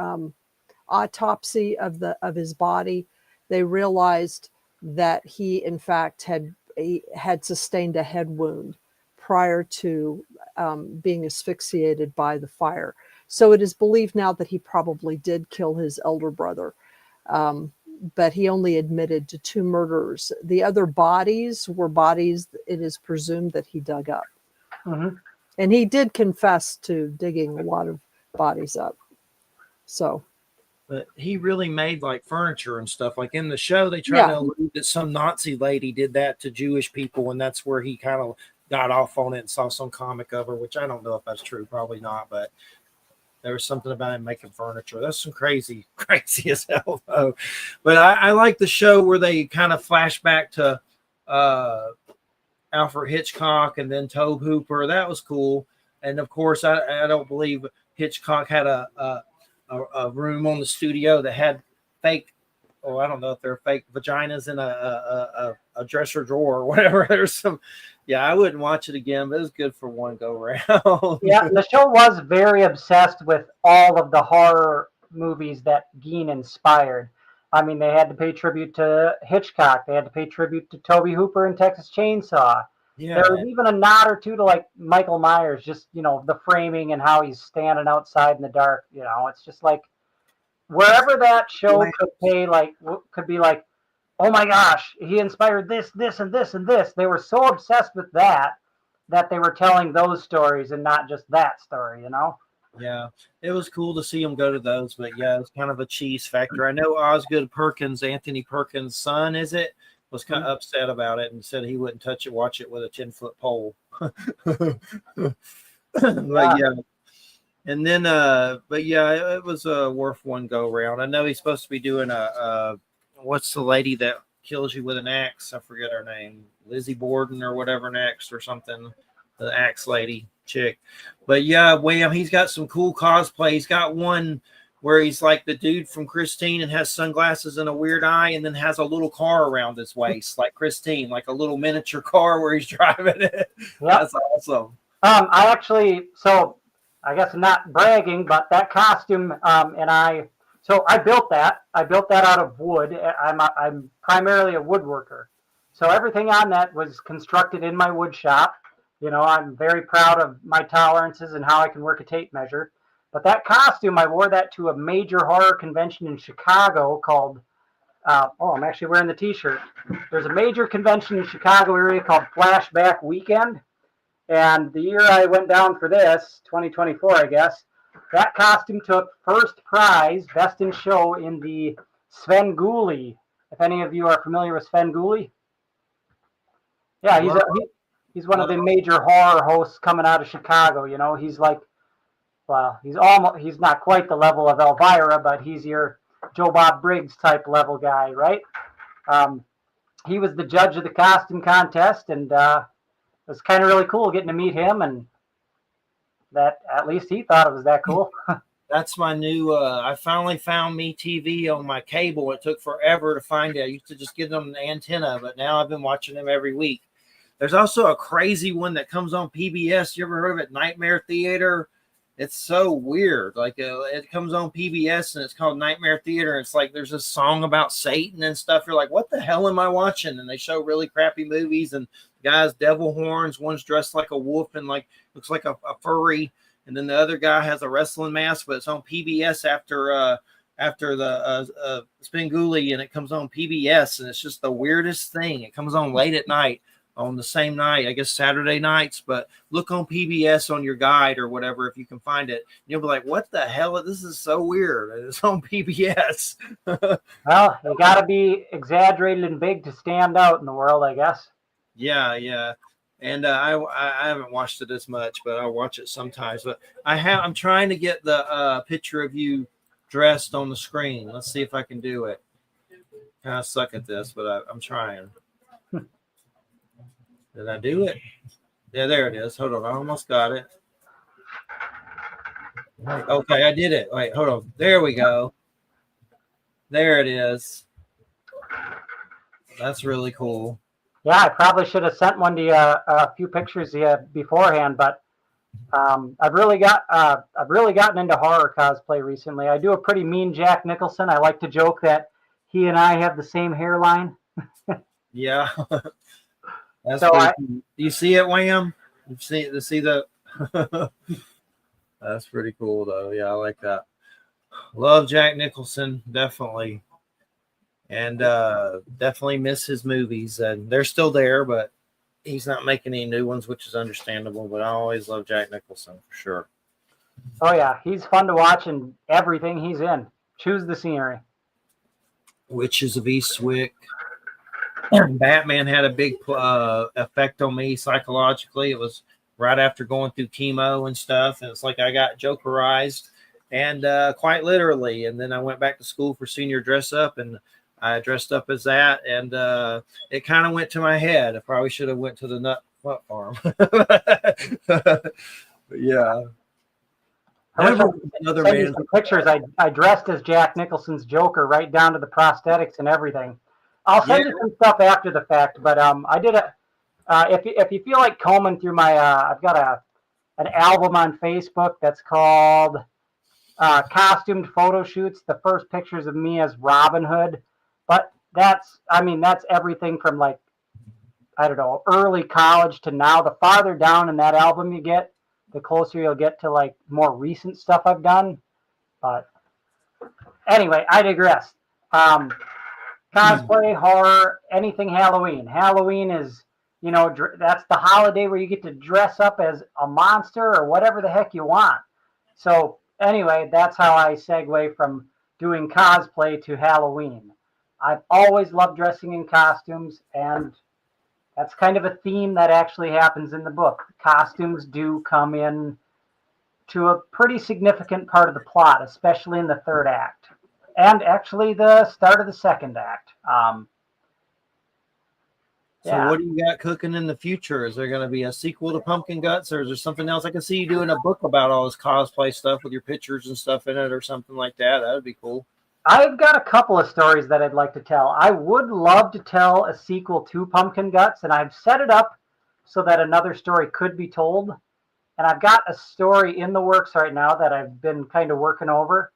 autopsy of his body, they realized that he in fact had sustained a head wound prior to being asphyxiated by the fire. So it is believed now that he probably did kill his elder brother. But he only admitted to 2 murders. The other bodies were bodies it is presumed that he dug up. And he did confess to digging a lot of bodies up. So, but he really made like furniture and stuff. Like in the show, they try to allude that some Nazi lady did that to Jewish people, and that's where he kind of got off on it and saw some comic of her, which I don't know if that's true, probably not, but there was something about him making furniture. That's some crazy as hell, though. But I like the show where they kind of flash back to Alfred Hitchcock and then Tobe Hooper. That was cool. And of course, I don't believe Hitchcock had a room on the studio that had fake, I don't know if they're fake vaginas in a dresser drawer or whatever. There's some, I wouldn't watch it again, but it was good for one go round. Yeah, the show was very obsessed with all of the horror movies that Gein inspired. I mean, they had to pay tribute to Hitchcock. They had to pay tribute to Tobe Hooper and Texas Chainsaw. Yeah. There was even a nod or 2 to like Michael Myers, just, the framing and how he's standing outside in the dark. It's just like wherever that show could be like, oh my gosh, he inspired this, and this, and this. They were so obsessed with that they were telling those stories and not just that story, Yeah, it was cool to see him go to those, but yeah, it's kind of a cheese factor. I know Osgood Perkins, Anthony Perkins' son, was kind of upset about it and said he wouldn't watch it with a 10-foot pole. But yeah. And then, it was worth one go round. I know he's supposed to be doing what's the lady that kills you with an axe? I forget her name. Lizzie Borden or whatever next or something. The axe lady chick. But yeah, William, he's got some cool cosplay. He's got one where he's like the dude from Christine and has sunglasses and a weird eye and then has a little car around his waist like Christine, like a little miniature car where he's driving it. Yep. That's awesome. I guess I'm not bragging, but that costume, I built that. I built that out of wood. I'm primarily a woodworker. So everything on that was constructed in my wood shop. I'm very proud of my tolerances and how I can work a tape measure. But that costume, I wore that to a major horror convention in Chicago called, I'm actually wearing the t-shirt. There's a major convention in Chicago area called Flashback Weekend. And the year I went down for this, 2024, I guess, that costume took first prize, best in show, in the Sven Gulli. If any of you are familiar with Sven Gulli. Yeah, he's one of the major horror hosts coming out of Chicago. You know, he's like, well, he's not quite the level of Elvira, but he's your Joe Bob Briggs type level guy, right? He was the judge of the costume contest, and it was kind of really cool getting to meet him, and that at least he thought it was that cool. That's my new. I finally found Me TV on my cable. It took forever to find it. I used to just get them the antenna, but now I've been watching them every week. There's also a crazy one that comes on PBS. You ever heard of it? Nightmare Theater. It's so weird. Like it comes on PBS and it's called Nightmare Theater. It's like there's a song about Satan and stuff. You're like, what the hell am I watching? And they show really crappy movies and guys devil horns. One's dressed like a wolf and like looks like a furry. And then the other guy has a wrestling mask, but it's on PBS after the Spenguli, and it comes on PBS, and it's just the weirdest thing. It comes on late at night on the same night, I guess Saturday nights, but look on PBS on your guide or whatever if you can find it. You'll be like, what the hell? This is so weird. It's on PBS. Well, you got to be exaggerated and big to stand out in the world, I guess. Yeah. And I haven't watched it as much, but I'll watch it sometimes. But I'm trying to get the picture of you dressed on the screen. Let's see if I can do it. Kind of suck at this, but I'm trying. Did I do it? Yeah, there it is. Hold on, I almost got it. Okay, I did it. Wait, hold on. There we go. There it is. That's really cool. Yeah, I probably should have sent one to you, a few pictures to you beforehand, but I've really gotten into horror cosplay recently. I do a pretty mean Jack Nicholson. I like to joke that he and I have the same hairline. Yeah. That's so do you see it, Wham? You see the That's pretty cool though. Yeah, I like that. Love Jack Nicholson, definitely. And definitely miss his movies. And they're still there, but he's not making any new ones, which is understandable. But I always love Jack Nicholson for sure. Oh yeah, he's fun to watch in everything he's in. Choose the scenery. Witches of Eastwick. Batman had a big effect on me psychologically. It was right after going through chemo and stuff, and it's like I got Jokerized, and quite literally. And then I went back to school for senior dress up, and I dressed up as that, and it kind of went to my head. I probably should have went to the nut farm. But yeah. Another man. Some pictures. I dressed as Jack Nicholson's Joker, right down to the prosthetics and everything. I'll send you some stuff after the fact, but I did a. If you feel like combing through my, I've got an album on Facebook that's called Costumed Photo Shoots. The first pictures of me as Robin Hood, but that's everything from like, I don't know, early college to now. The farther down in that album you get, the closer you'll get to like more recent stuff I've done. But anyway, I digress. Cosplay, horror, anything Halloween. Halloween is, that's the holiday where you get to dress up as a monster or whatever the heck you want. So anyway, that's how I segue from doing cosplay to Halloween. I've always loved dressing in costumes, and that's kind of a theme that actually happens in the book. Costumes do come in to a pretty significant part of the plot, especially in the third act. And actually the start of the second act. So what do you got cooking in the future? Is there going to be a sequel to Pumpkin Guts, or is there something else? I can see you doing a book about all this cosplay stuff with your pictures and stuff in it or something like that. That would be cool. I've got a couple of stories that I'd like to tell. I would love to tell a sequel to Pumpkin Guts, and I've set it up so that another story could be told. And I've got a story in the works right now that I've been kind of working over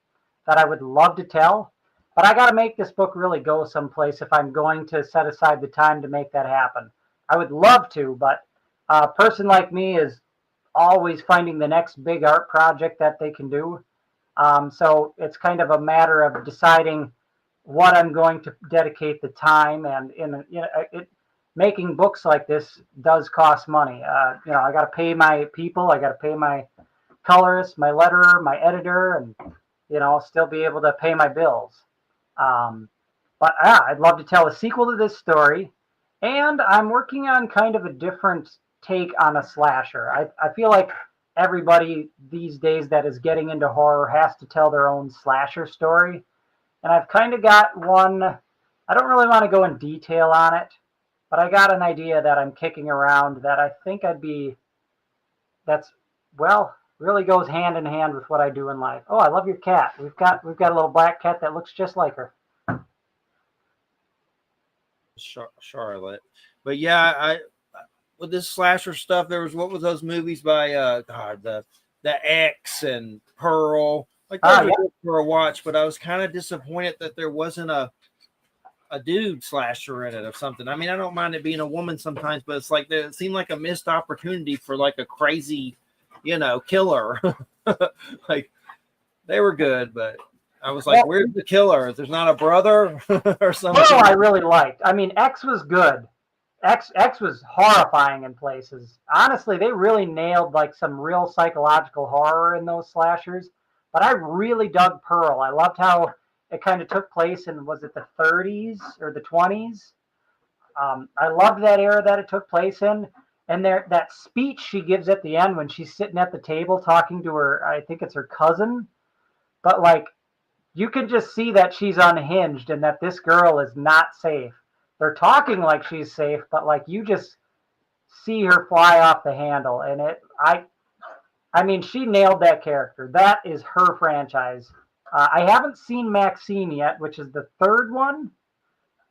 that I would love to tell, but I got to make this book really go someplace if I'm going to set aside the time to make that happen. I would love to, but a person like me is always finding the next big art project that they can do. So it's kind of a matter of deciding what I'm going to dedicate the time, and making books like this does cost money. I got to pay my people, I got to pay my colorist, my letterer, my editor, and still be able to pay my bills. But I'd love to tell a sequel to this story. And I'm working on kind of a different take on a slasher. I feel like everybody these days that is getting into horror has to tell their own slasher story. And I've kind of got one, I don't really want to go in detail on it, but I got an idea that I'm kicking around that I think that's, well, really goes hand in hand with what I do in life. Oh, I love your cat. We've got a little black cat that looks just like her. Charlotte. But yeah, I with this slasher stuff, there was what was those movies by the X and Pearl. Like those were good for a watch, but I was kind of disappointed that there wasn't a dude slasher in it or something. I mean, I don't mind it being a woman sometimes, but it's like it seemed like a missed opportunity for like a crazy, killer. Like they were good, but I was like, where's the killer? There's not a brother or something. Pearl I really liked. I mean, X was good. X was horrifying in places. Honestly, they really nailed like some real psychological horror in those slashers. But I really dug Pearl. I loved how it kind of took place in, was it the 30s or the 20s? I loved that era that it took place in. And that speech she gives at the end when she's sitting at the table talking to her, I think it's her cousin. But like, you can just see that she's unhinged and that this girl is not safe. They're talking like she's safe, but like you just see her fly off the handle. And I mean, she nailed that character. That is her franchise. I haven't seen Maxine yet, which is the third one.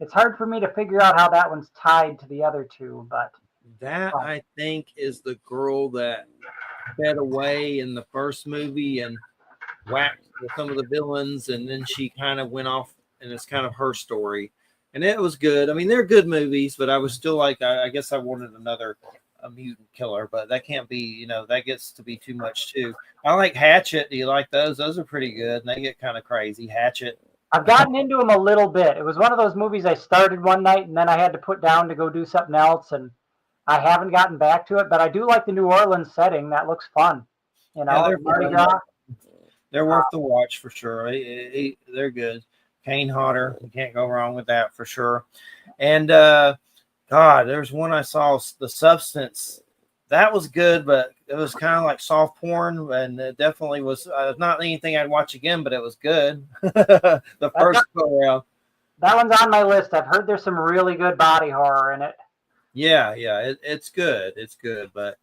It's hard for me to figure out how that one's tied to the other two, but that I think is the girl that fed away in the first movie and whacked with some of the villains, and then she kind of went off, and it's kind of her story. And it was good. I mean, they're good movies, but I was still like, I guess I wanted a mutant killer, but that can't be, that gets to be too much too. I like Hatchet. Do you like those? Those are pretty good, and they get kind of crazy. Hatchet. I've gotten into them a little bit. It was one of those movies I started one night and then I had to put down to go do something else, and I haven't gotten back to it, but I do like the New Orleans setting. That looks fun. They're worth the watch for sure. They're good. Kane Hodder, you can't go wrong with that for sure. And God, there's one I saw, The Substance. That was good, but it was kind of like soft porn, and it definitely was not anything I'd watch again, but it was good. The first go around. That one's on my list. I've heard there's some really good body horror in it. Yeah, it's good. It's good, but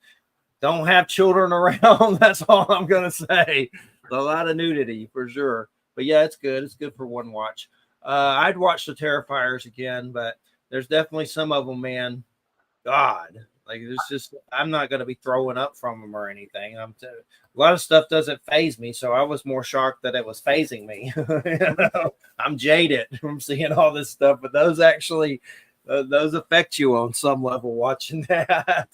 don't have children around. That's all I'm gonna say. A lot of nudity for sure. But yeah, it's good. It's good for one watch. I'd watch the Terrifiers again, but there's definitely some of them, man. God, like there's just, I'm not going to be throwing up from them or anything. A lot of stuff doesn't faze me, so I was more shocked that it was phasing me. I'm jaded from seeing all this stuff, but those actually, those affect you on some level watching that.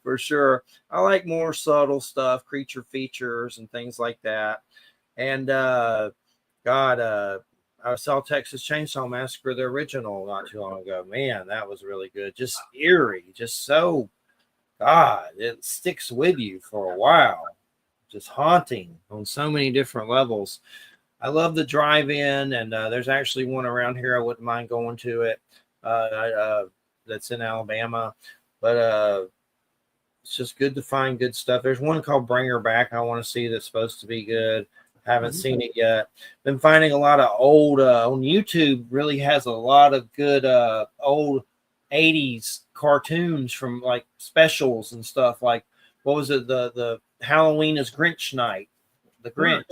For sure. I like more subtle stuff, creature features and things like that. And I saw Texas Chainsaw Massacre, the original, not too long ago. Man, that was really good. Just eerie, just so, God, it sticks with you for a while. Just haunting on so many different levels. I love the drive-in, and there's actually one around here. I wouldn't mind going to it. That's in Alabama, but it's just good to find good stuff. There's one called Bring Her Back I want to see that's supposed to be good. Haven't seen it yet. Been finding a lot of old on YouTube. Really has a lot of good old 80s cartoons from like specials and stuff. Like what was it? The Halloween is Grinch Night. The Grinch.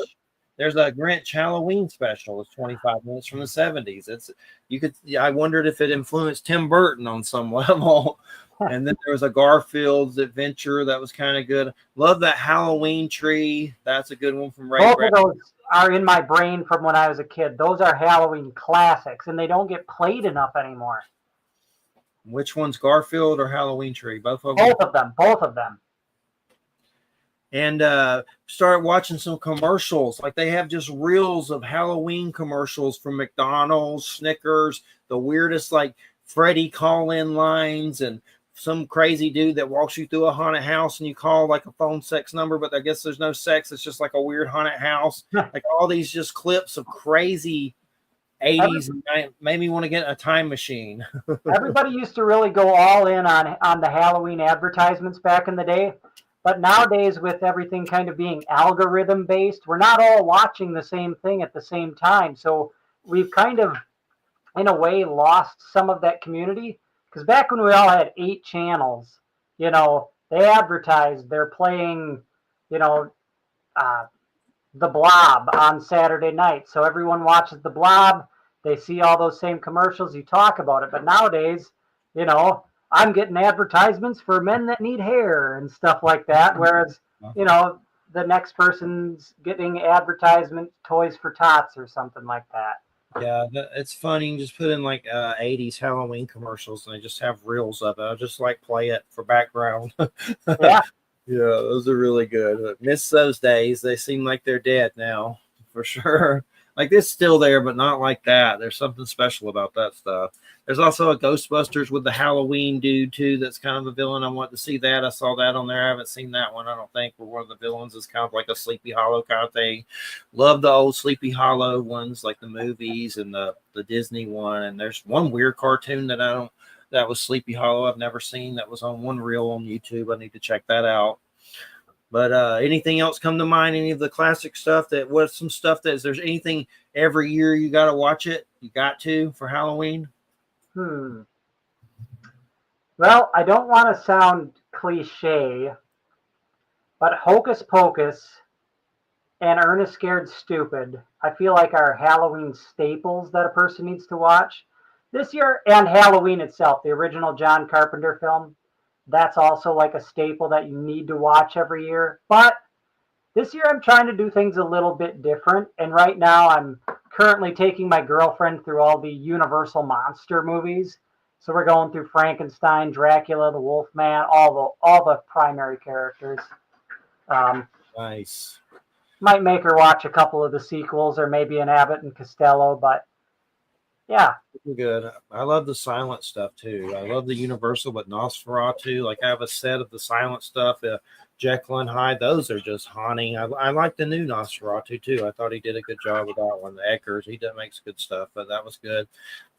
There's a Grinch Halloween special. It's 25 minutes from the 70s. I wondered if it influenced Tim Burton on some level. And then there was a Garfield's Adventure that was kind of good. Love that Halloween Tree. That's a good one from Ray. Both of those are in my brain from when I was a kid. Those are Halloween classics, and they don't get played enough anymore. Which one's Garfield or Halloween Tree? Both of them? Both of them. And started watching some commercials. Like they have just reels of Halloween commercials from McDonald's, Snickers, the weirdest like Freddy call-in lines, and some crazy dude that walks you through a haunted house and you call like a phone sex number, but I guess there's no sex. It's just like a weird haunted house. Like all these just clips of crazy 80s made me want to get a time machine. Everybody used to really go all in on the Halloween advertisements back in the day. But nowadays, with everything kind of being algorithm based, we're not all watching the same thing at the same time. So we've kind of, in a way, lost some of that community. Because back when we all had 8 channels, they advertised they're playing, you know, uh, the Blob on Saturday night. So everyone watches the Blob. They see all those same commercials. You talk about it. But nowadays, I'm getting advertisements for men that need hair and stuff like that. Whereas, the next person's getting advertisement toys for tots or something like that. Yeah, it's funny. You just put in like 80s Halloween commercials and they just have reels of it. I just like play it for background. Yeah. Yeah, those are really good. Miss those days. They seem like they're dead now, for sure. Like it's still there, but not like that. There's something special about that stuff. There's also a Ghostbusters with the Halloween dude too. That's kind of a villain. I want to see that. I saw that on there. I haven't seen that one. I don't think where one of the villains is kind of like a Sleepy Hollow kind of thing. Love the old Sleepy Hollow ones, like the movies and the Disney one. And there's one weird cartoon that was Sleepy Hollow. I've never seen. That was on one reel on YouTube. I need to check that out. But anything else come to mind? Any of the classic stuff what's some stuff that is there's anything every year you got to watch it? You got to for Halloween? Well, I don't want to sound cliche, but Hocus Pocus and Ernest Scared Stupid, I feel like are Halloween staples that a person needs to watch. This year, and Halloween itself, the original John Carpenter film, that's also like a staple that you need to watch every year. But this year I'm trying to do things a little bit different. And right now I'm currently taking my girlfriend through all the Universal monster movies. So we're going through Frankenstein, Dracula, the Wolfman, all the primary characters. Nice. Might make her watch a couple of the sequels or maybe an Abbott and Costello, but yeah. Good. I love the silent stuff too. I love the Universal, but Nosferatu. Like I have a set of the silent stuff. Jekyll and Hyde. Those are just haunting. I like the new Nosferatu too. I thought he did a good job with that one. The Eckers, makes good stuff, but that was good.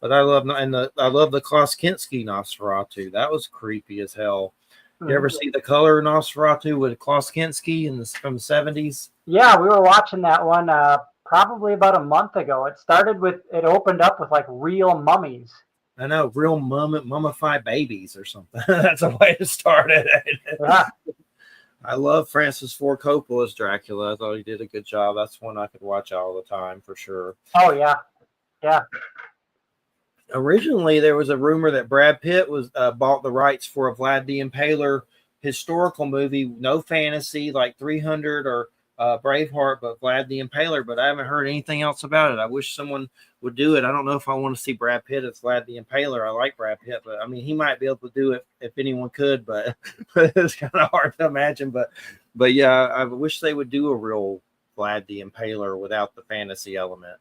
But I love the Klaus Kinski Nosferatu. That was creepy as hell. You ever see the color Nosferatu with Klaus Kinski from the 70s? Yeah, we were watching that one probably about a month ago. It opened up with like real mummies. I know, real mummified babies or something. That's a way to start it. Yeah. I love Francis Ford Coppola's Dracula. I thought he did a good job. That's one I could watch all the time for sure. Oh, yeah. Yeah. Originally, there was a rumor that Brad Pitt was bought the rights for a Vlad the Impaler historical movie, no fantasy like 300 or Braveheart, but Vlad the Impaler. But I haven't heard anything else about it. I wish someone would do it. I don't know if I want to see Brad Pitt as Vlad the Impaler. I like Brad Pitt, but I mean, he might be able to do it if anyone could, but it's kind of hard to imagine. But yeah, I wish they would do a real Vlad the Impaler without the fantasy element.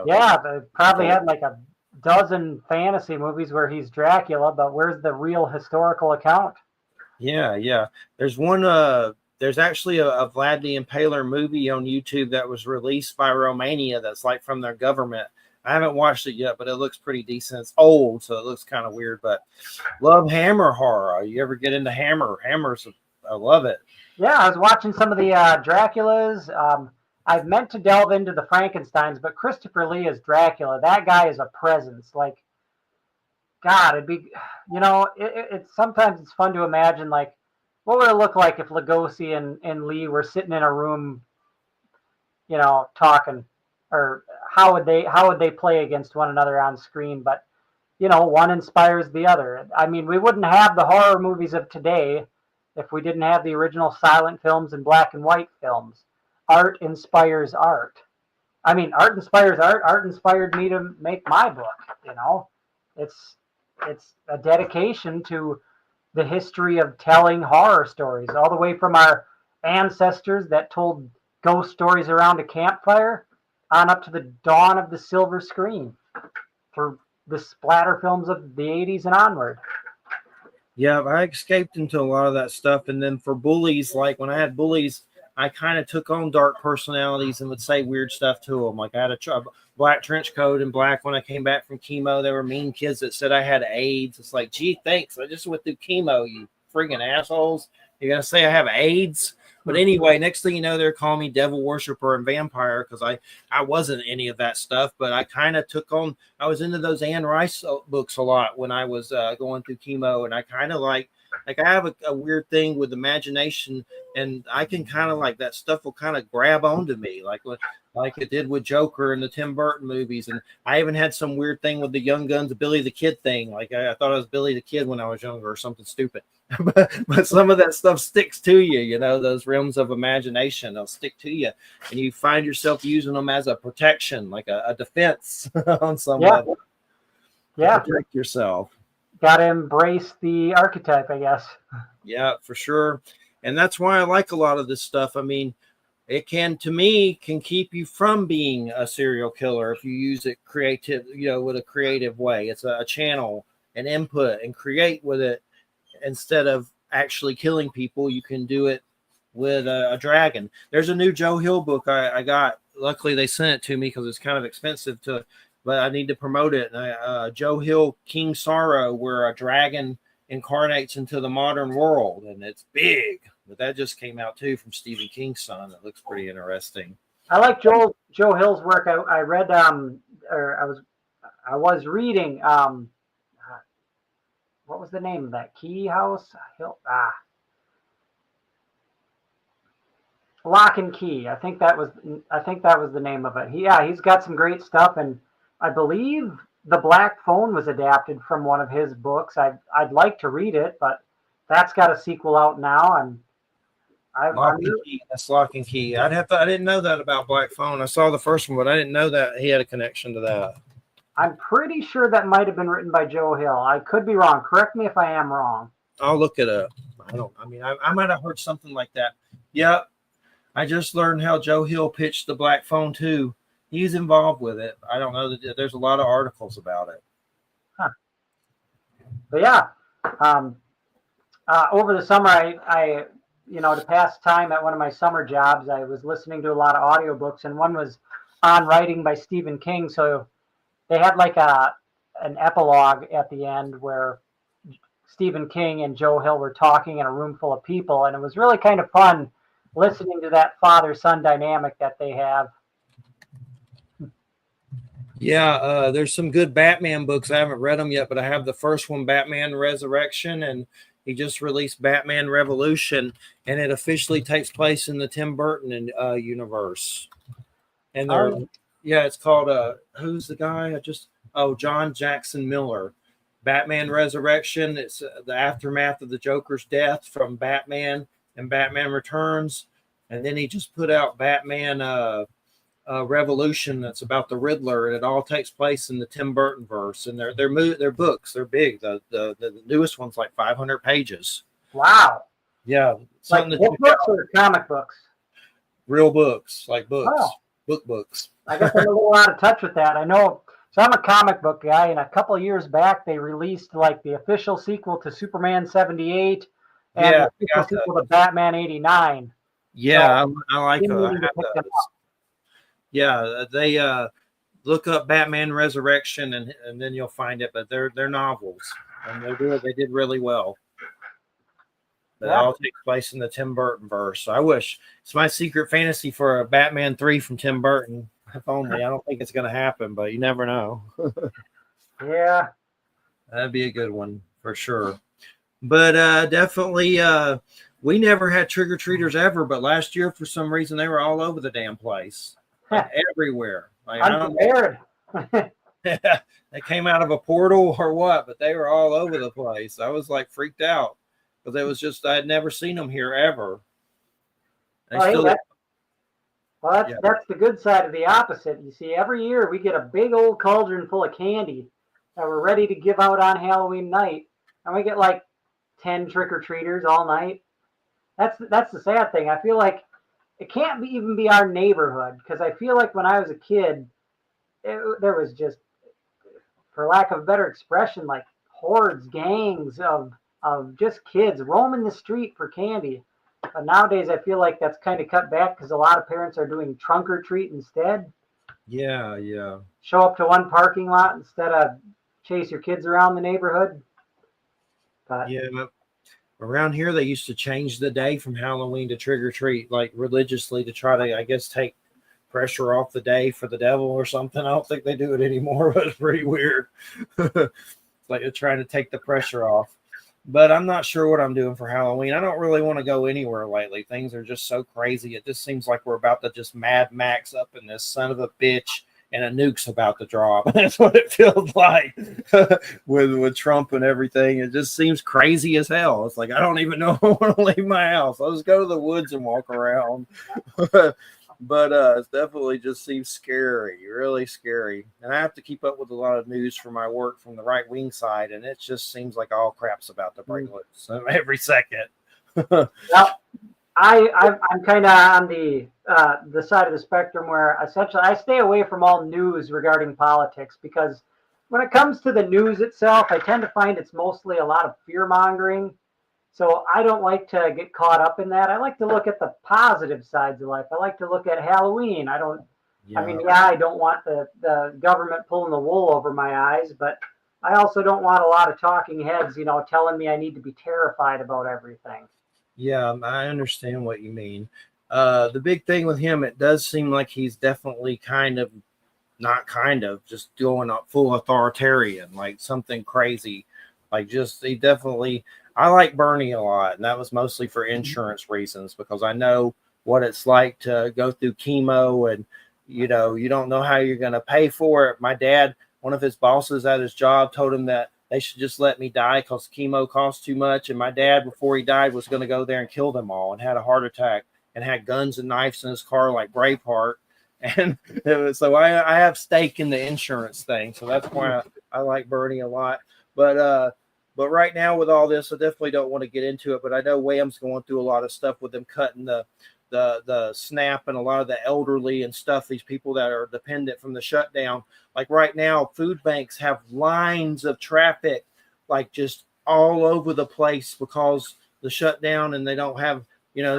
Yeah, they probably had like a dozen fantasy movies where he's Dracula, but where's the real historical account? Yeah. There's one. There's actually a Vlad the Impaler movie on YouTube that was released by Romania. That's like from their government. I haven't watched it yet, but it looks pretty decent. It's old, so it looks kind of weird. But love Hammer horror. You ever get into Hammer? I love it. Yeah, I was watching some of the Draculas. I've meant to delve into the Frankensteins, but Christopher Lee as Dracula, that guy is a presence. Like, God, it'd be, it's sometimes it's fun to imagine, like, what would it look like if Lugosi and Lee were sitting in a room, talking, or how would they play against one another on screen? But, one inspires the other. I mean, we wouldn't have the horror movies of today if we didn't have the original silent films and black and white films. Art inspires art. I mean, art inspires art. Art inspired me to make my book. It's a dedication to the history of telling horror stories, all the way from our ancestors that told ghost stories around a campfire on up to the dawn of the silver screen for the splatter films of the 80s and onward. Yeah, I escaped into a lot of that stuff. And then for bullies, like when I had bullies, I kind of took on dark personalities and would say weird stuff to them. Like I had a black trench coat and black when I came back from chemo. There were mean kids that said I had AIDS. It's like, gee, thanks. I just went through chemo, you friggin' assholes. You're going to say I have AIDS? But anyway, next thing you know, they're calling me devil worshiper and vampire because I wasn't any of that stuff. But I kind of took on, I was into those Anne Rice books a lot when I was going through chemo. And I kind of like I have a weird thing with imagination, and I can kind of like that stuff will kind of grab onto me like it did with Joker and the Tim Burton movies. And I even had some weird thing with the Young Guns, Billy the Kid thing. Like I thought I was Billy the Kid when I was younger or something stupid. but some of that stuff sticks to you, you know, those realms of imagination, they'll stick to you. And you find yourself using them as a protection, like a defense on some level. Yeah. Protect yourself. Got to embrace the archetype, I guess. Yeah, for sure. And that's why I like a lot of this stuff. I mean, it can keep you from being a serial killer if you use it with a creative way. It's a channel and input and create with it instead of actually killing people. You can do it with a dragon. There's a new Joe Hill book I got. Luckily, they sent it to me because it's kind of expensive but I need to promote it. Joe Hill, King Sorrow, where a dragon incarnates into the modern world, and it's big. But that just came out too from Stephen King's son. It looks pretty interesting. I like Joe Hill's work. I read I was reading what was the name of that? Key House Hill Lock and Key. I think that was the name of it. He's got some great stuff, and I believe The Black Phone was adapted from one of his books. I'd like to read it, but that's got a sequel out now, and that's Lock and Key. I didn't know that about Black Phone. I saw the first one, but I didn't know that he had a connection to that. I'm pretty sure that might have been written by Joe Hill. I could be wrong. Correct me if I am wrong. I'll look it up. I might have heard something like that. Yeah. I just learned how Joe Hill pitched the Black Phone too. He's involved with it. I don't know that there's a lot of articles about it. Huh. But yeah, over the summer, I to pass time at one of my summer jobs, I was listening to a lot of audiobooks, and one was On Writing by Stephen King. So they had like an epilogue at the end where Stephen King and Joe Hill were talking in a room full of people, and it was really kind of fun listening to that father-son dynamic that they have. Yeah, there's some good Batman books. I haven't read them yet, but I have the first one, Batman Resurrection, and he just released Batman Revolution, and it officially takes place in the Tim Burton universe. And it's called who's the guy? John Jackson Miller. Batman Resurrection. It's the aftermath of the Joker's death from Batman and Batman Returns, and then he just put out Batman Revolution. That's about the Riddler, and it all takes place in the Tim Burton verse. And they're books. They're big. The newest one's like 500 pages. Wow. Yeah. Like book books or comic books? Real books, like books. Oh. Books. I guess I'm a little out of touch with that. I know. So I'm a comic book guy, and a couple of years back they released like the official sequel to Superman 78 and the official sequel to Batman 89. Yeah, so I like those. Yeah, they look up Batman Resurrection and then you'll find it. But they're novels, and they did really well. But it all takes place in the Tim Burton verse. So I wish it's my secret fantasy for a Batman 3 from Tim Burton. If only. I don't think it's going to happen, but you never know. Yeah, that'd be a good one for sure. But definitely, we never had trick-or-treaters ever. But last year, for some reason, they were all over the damn place. Everywhere. Like, unprepared. They came out of a portal or what, but they were all over the place. I was like freaked out because it was just I had never seen them here ever. That's the good side of the opposite. You see, every year we get a big old cauldron full of candy that we're ready to give out on Halloween night, and we get like 10 trick-or-treaters all night. That's the sad thing. I feel like it can't even be our neighborhood, because I feel like when I was a kid, there was just, for lack of a better expression, like hordes, gangs of just kids roaming the street for candy. But nowadays, I feel like that's kind of cut back because a lot of parents are doing trunk or treat instead. Yeah, yeah. Show up to one parking lot instead of chase your kids around the neighborhood. But Yeah. Around here, they used to change the day from Halloween to trick or treat, like religiously, to try to, I guess, take pressure off the day for the devil or something. I don't think they do it anymore, but it's pretty weird. It's like they're trying to take the pressure off. But I'm not sure what I'm doing for Halloween. I don't really want to go anywhere lately. Things are just so crazy. It just seems like we're about to just Mad Max up in this son of a bitch, and a nuke's about to drop. That's what it feels like with Trump and everything. It just seems crazy as hell. It's like I don't even know if I want to leave my house. I'll just go to the woods and walk around. But it definitely just seems scary, really scary. And I have to keep up with a lot of news for my work from the right wing side, and it just seems like all crap's about to break loose every second. well, I'm kind of on the side of the spectrum where essentially I stay away from all news regarding politics because when it comes to the news itself, I tend to find it's mostly a lot of fear mongering. So I don't like to get caught up in that. I like to look at the positive sides of life. I like to look at Halloween. I mean, yeah, I don't want the government pulling the wool over my eyes, but I also don't want a lot of talking heads, telling me I need to be terrified about everything. Yeah, I understand what you mean. The big thing with him, it does seem like he's definitely just going up full authoritarian, like something crazy. Like just he definitely I like Bernie a lot, and that was mostly for insurance reasons because I know what it's like to go through chemo and you don't know how you're going to pay for it. My dad, one of his bosses at his job, told him that they should just let me die because chemo costs too much. And my dad, before he died, was going to go there and kill them all and had a heart attack and had guns and knives in his car like Braveheart. And so I have stake in the insurance thing. So that's why I like Bernie a lot. But right now with all this, I definitely don't want to get into it. But I know Wham's going through a lot of stuff with them cutting the SNAP and a lot of the elderly and stuff, these people that are dependent from the shutdown. Like right now, food banks have lines of traffic, like just all over the place because the shutdown and they don't have,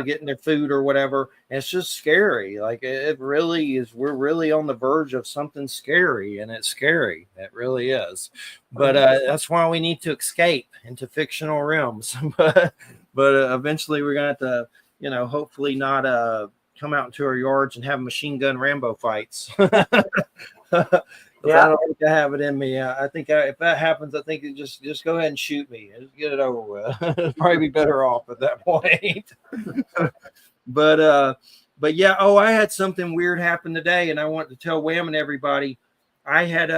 getting their food or whatever. And it's just scary. Like it really is. We're really on the verge of something scary, and it's scary. It really is. But that's why we need to escape into fictional realms. but eventually we're going to have to, hopefully not come out into our yards and have machine gun Rambo fights. Yeah. I don't think I have it in me. I think if that happens, I think just go ahead and shoot me. Just get it over with. It'd probably be better off at that point. But yeah. Oh, I had something weird happen today, and I want to tell Wham and everybody. I had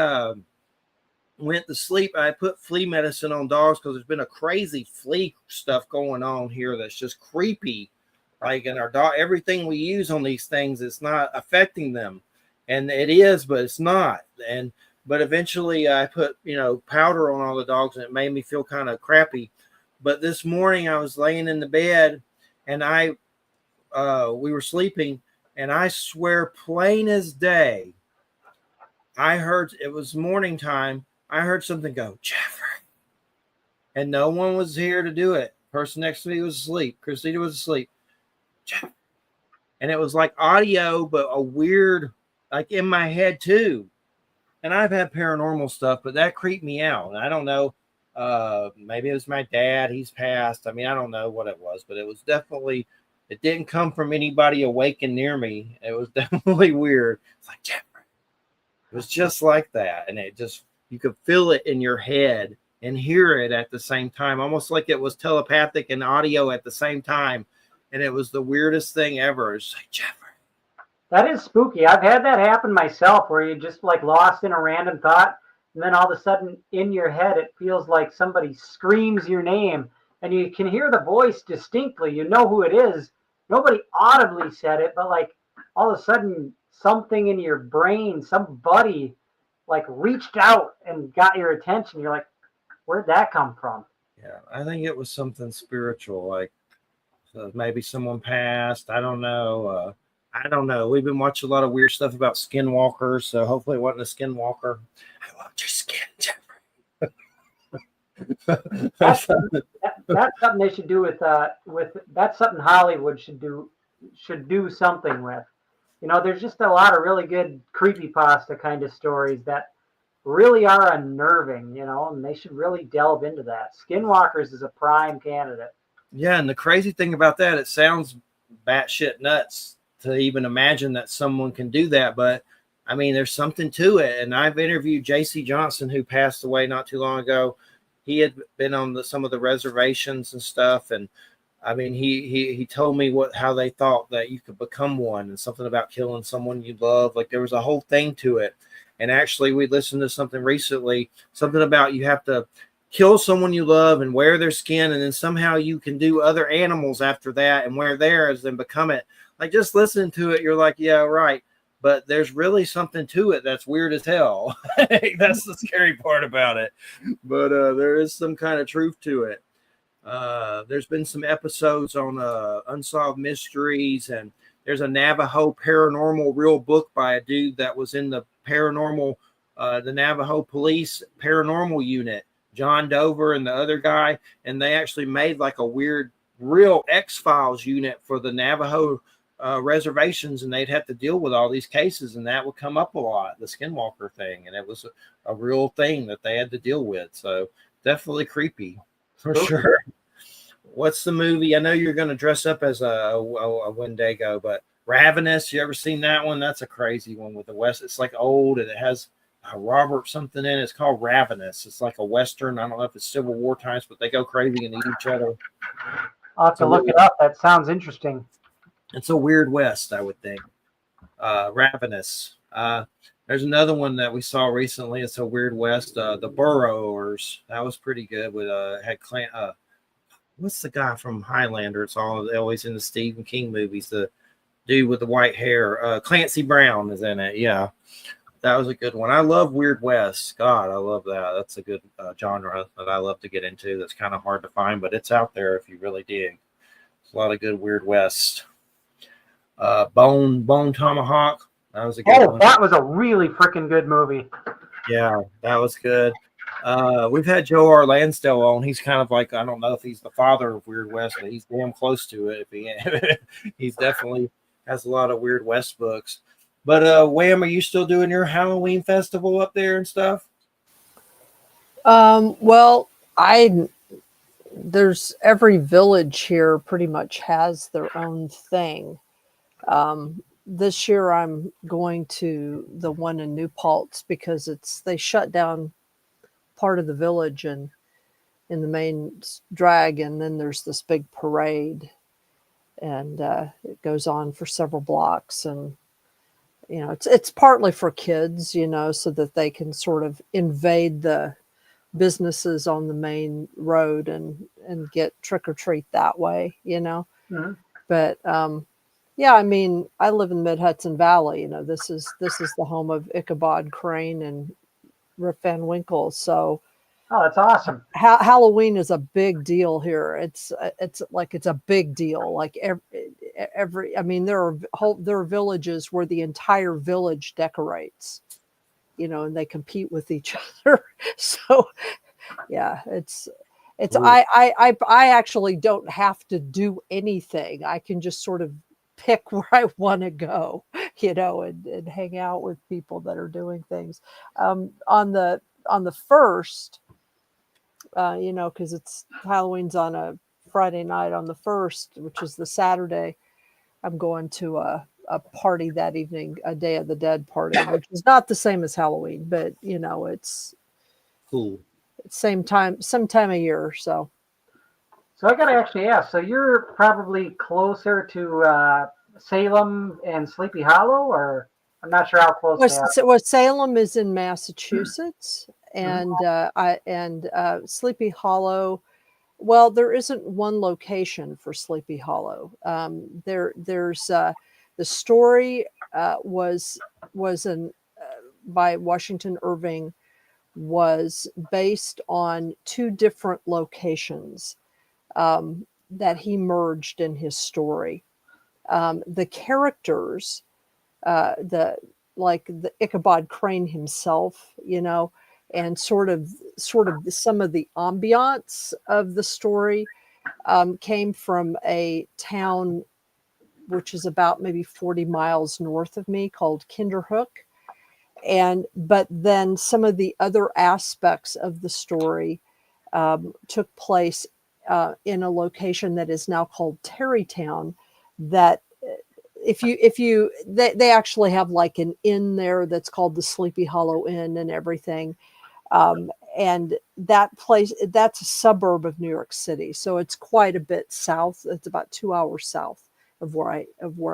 went to sleep. I put flea medicine on dogs because there's been a crazy flea stuff going on here that's just creepy. Like in our dog, everything we use on these things, it's not affecting them. And it is, but it's not. But eventually I put, powder on all the dogs and it made me feel kind of crappy. But this morning I was laying in the bed and we were sleeping, and I swear plain as day, I heard, it was morning time. I heard something go, Jeffrey. And no one was here to do it. Person next to me was asleep. Christina was asleep. Jeffrey. And it was like audio, but a weird, like in my head too. And I've had paranormal stuff, but that creeped me out. And I don't know. Maybe it was my dad. He's passed. I mean, I don't know what it was, but it was definitely, it didn't come from anybody awake and near me. It was definitely weird. It's like, Jeffrey. It was just like that. And it just, you could feel it in your head and hear it at the same time, almost like it was telepathic and audio at the same time. And it was the weirdest thing ever. It's like, Jeffrey. That is spooky. I've had that happen myself where you just like lost in a random thought. And then all of a sudden in your head, it feels like somebody screams your name and you can hear the voice distinctly. You know who it is. Nobody audibly said it, but like all of a sudden something in your brain, somebody like reached out and got your attention. You're like, where'd that come from? Yeah, I think it was something spiritual, like maybe someone passed. I don't know. I don't know. We've been watching a lot of weird stuff about skinwalkers, so hopefully it wasn't a skinwalker. I want your skin, Jeffrey. That's that's something they should do with that's something Hollywood should do something with. You know, there's just a lot of really good creepypasta kind of stories that really are unnerving, you know, and they should really delve into that. Skinwalkers is a prime candidate. Yeah, and the crazy thing about that, it sounds batshit nuts to even imagine that someone can do that, but I mean, there's something to it. And I've interviewed J.C. Johnson, who passed away not too long ago. He had been on some of the reservations and stuff, and I mean, he told me how they thought that you could become one, and something about killing someone you love. Like there was a whole thing to it. And actually, we listened to something recently, something about you have to kill someone you love and wear their skin, and then somehow you can do other animals after that and wear theirs and become it. Like just listening to it, you're like, yeah, right. But there's really something to it that's weird as hell. That's the scary part about it. But there is some kind of truth to it. There's been some episodes on unsolved mysteries, and there's a Navajo paranormal real book by a dude that was in the paranormal, the Navajo police paranormal unit, John Dover and the other guy, and they actually made like a weird real X-Files unit for the Navajo reservations, and they'd have to deal with all these cases, and that would come up a lot, the Skinwalker thing, and it was a real thing that they had to deal with. So definitely creepy for sure. What's the movie? I know you're going to dress up as a Wendigo, but Ravenous, you ever seen that one? That's a crazy one with the West. It's like old, and it has Robert something in it. It's called Ravenous. It's like a Western. I don't know if it's Civil War times, but they go crazy and eat each other. I'll have to look it up. That sounds interesting. It's a weird West, I would think. Ravenous. There's another one that we saw recently. It's a weird West. The Burrowers. That was pretty good. With had what's the guy from Highlander? It's always in the Stephen King movies. The dude with the white hair. Clancy Brown is in it. Yeah, that was a good one. I love Weird West. God, I love that. That's a good genre that I love to get into. That's kind of hard to find, but it's out there if you really dig. There's a lot of good Weird West. Bone Tomahawk. That was a good one. That was a really freaking good movie. Yeah, that was good. We've had Joe R. Lansdale on. He's kind of like, I don't know if he's the father of Weird West, but he's damn close to it. He's definitely has a lot of Weird West books. But Wham, are you still doing your Halloween festival up there and stuff? Well, there's every village here pretty much has their own thing. This year I'm going to the one in New Paltz because they shut down part of the village and in the main drag, and then there's this big parade, and it goes on for several blocks, and you know it's partly for kids, you know, so that they can sort of invade the businesses on the main road and get trick or treat that way, you know. Mm-hmm. But yeah, I mean, I live in Mid-Hudson Valley. You know, this is the home of Ichabod Crane and Rip Van Winkle. So, oh, that's awesome. Halloween is a big deal here. It's a big deal. Like every I mean, there are villages where the entire village decorates, you know, and they compete with each other. So, yeah, it's. I actually don't have to do anything. I can just sort of pick where I want to go, you know, and hang out with people that are doing things. On the 1st, you know, because it's Halloween's on a Friday night. On the 1st, which is the Saturday, I'm going to a party that evening, a Day of the Dead party, which is not the same as Halloween, but you know, it's cool. Same time of year. So I got to actually ask. So you're probably closer to Salem and Sleepy Hollow, or I'm not sure how close they are. Well, Salem is in Massachusetts, and Sleepy Hollow. Well, there isn't one location for Sleepy Hollow. There's the story was by Washington Irving, was based on 2 different locations that he merged in his story. The characters, the Ichabod Crane himself, you know, and sort of some of the ambiance of the story came from a town which is about maybe 40 miles north of me called Kinderhook. But then some of the other aspects of the story took place in a location that is now called Terrytown. That they actually have like an inn there that's called the Sleepy Hollow Inn and everything. And that place, that's a suburb of New York City, so it's quite a bit south. It's about 2 hours south of where I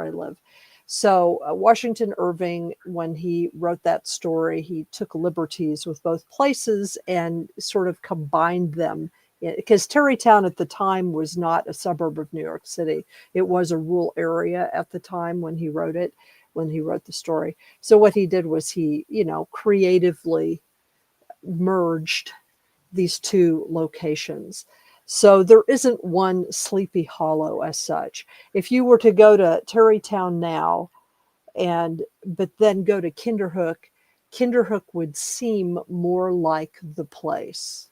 live. So Washington Irving, when he wrote that story, he took liberties with both places and sort of combined them, because Terrytown at the time was not a suburb of New York City. It was a rural area at the time when he wrote the story. So what he did was he, creatively merged these two locations. So there isn't one Sleepy Hollow as such. If you were to go to Terrytown now but then go to Kinderhook would seem more like the place.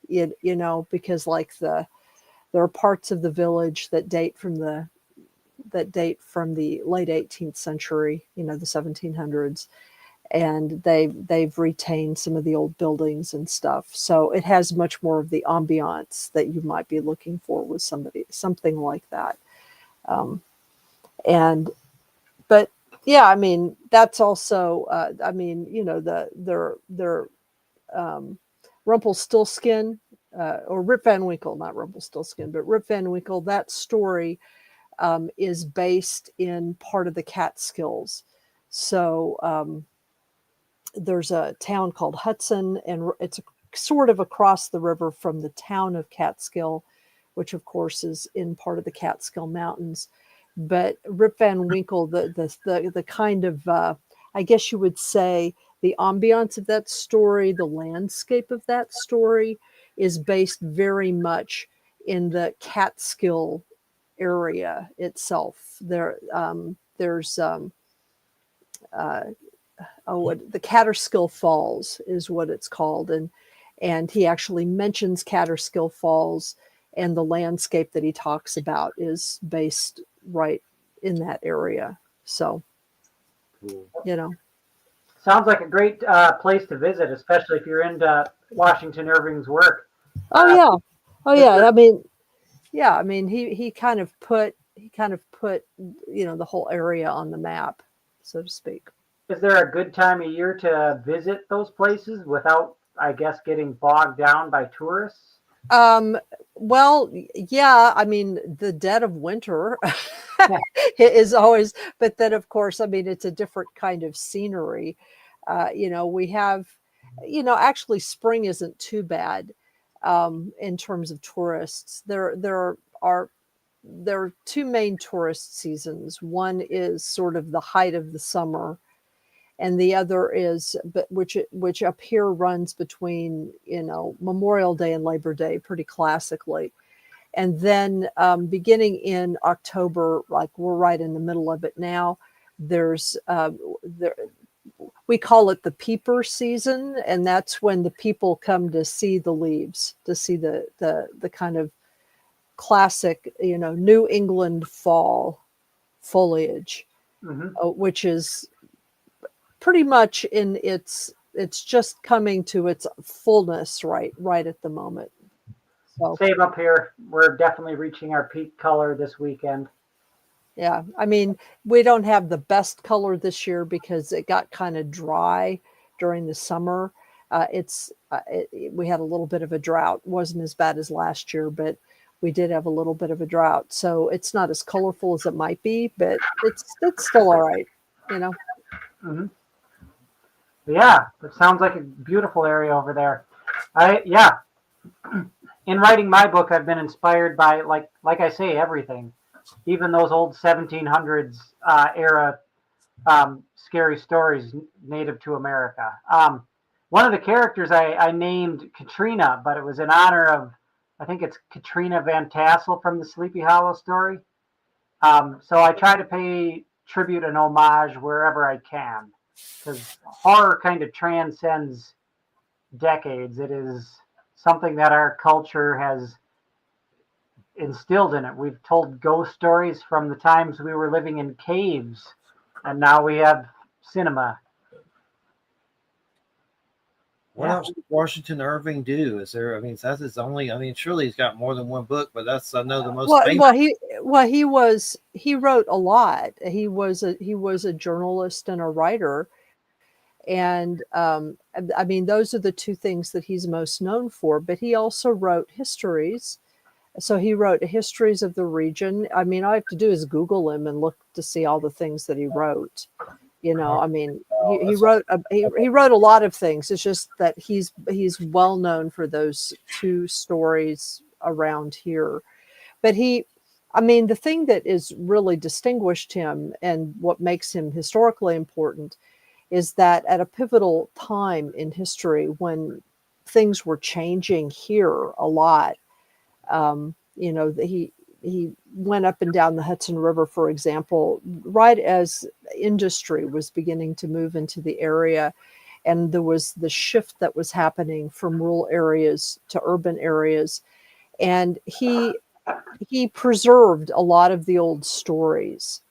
Because like there are parts of the village that date from the late 18th century, the 1700s. And they've retained some of the old buildings and stuff. So it has much more of the ambiance that you might be looking for with something like that. But yeah, I mean, that's also, their Rumpelstiltskin, or Rip Van Winkle, not Rumpelstiltskin, but Rip Van Winkle, that story is based in part of the Catskills. So, there's a town called Hudson, and it's sort of across the river from the town of Catskill, which of course is in part of the Catskill Mountains. But Rip Van Winkle, the kind of, I guess you would say, the ambiance of that story, the landscape of that story is based very much in the Catskill area itself. There's the Catterskill Falls is what it's called, and he actually mentions Catterskill Falls, and the landscape that he talks about is based right in that area. So, Sounds like a great place to visit, especially if you're into Washington Irving's work. Oh yeah. I mean, he kind of put the whole area on the map, so to speak. Is there a good time of year to visit those places without, I guess, getting bogged down by tourists? Well, yeah, I mean, the dead of winter is always, but then of course, I mean, it's a different kind of scenery. We have, actually spring isn't too bad, in terms of tourists. There are two main tourist seasons. One is sort of the height of the summer, and the other is, which up here runs between Memorial Day and Labor Day pretty classically. And then beginning in October, like we're right in the middle of it now, there's we call it the peeper season, and that's when the people come to see the leaves, to see the kind of classic New England fall foliage, which is pretty much it's just coming to its fullness right at the moment. So same up here. We're definitely reaching our peak color this weekend. Yeah, I mean, we don't have the best color this year because it got kind of dry during the summer. We had a little bit of a drought. It wasn't as bad as last year, but we did have a little bit of a drought. So it's not as colorful as it might be, but it's still all right, Mm-hmm. Yeah, it sounds like a beautiful area over there. In writing my book, I've been inspired by, like I say, everything, even those old 1700s era scary stories native to America. One of the characters I named Katrina, but it was in honor of, I think it's Katrina Van Tassel from the Sleepy Hollow story. So I try to pay tribute and homage wherever I can, because horror kind of transcends decades. It is something that our culture has instilled in it. We've told ghost stories from the times we were living in caves, and now we have cinema. What else did Washington Irving do? Is there? I mean, that's his only. I mean, surely he's got more than one book, but that's I know the most famous. He wrote a lot. He was a journalist and a writer, and I mean those are the two things that he's most known for. But he also wrote histories. So he wrote histories of the region. I mean, all I have to do is Google him and look to see all the things that he wrote. I mean, he wrote he wrote a lot of things. It's just that he's well known for those two stories around here. But I mean, the thing that is really distinguished him and what makes him historically important is that at a pivotal time in history when things were changing here a lot, he went up and down the Hudson River, for example, right as industry was beginning to move into the area. And there was the shift that was happening from rural areas to urban areas. And he preserved a lot of the old stories.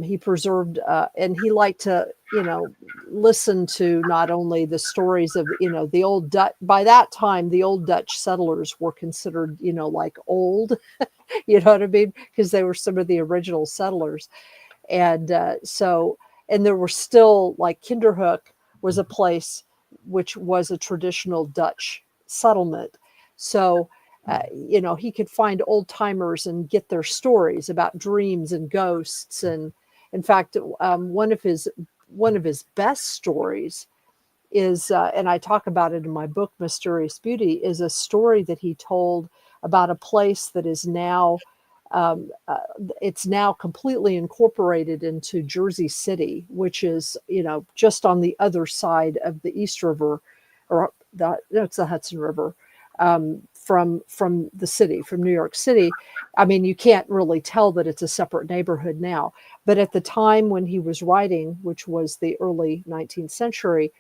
He preserved, and he liked to, listen to not only the stories of, the old Dutch. By that time, the old Dutch settlers were considered, like old, you know what I mean? Because they were some of the original settlers. And and there were still, like Kinderhook was a place which was a traditional Dutch settlement. So, he could find old timers and get their stories about dreams and ghosts. And in fact, one of his best stories is, and I talk about it in my book, Mysterious Beauty, is a story that he told about a place that is now, it's now completely incorporated into Jersey City, which is, just on the other side of the East River, or it's the Hudson River, from the city, from New York City. I mean, you can't really tell that it's a separate neighborhood now. But at the time when he was writing, which was the early 19th century,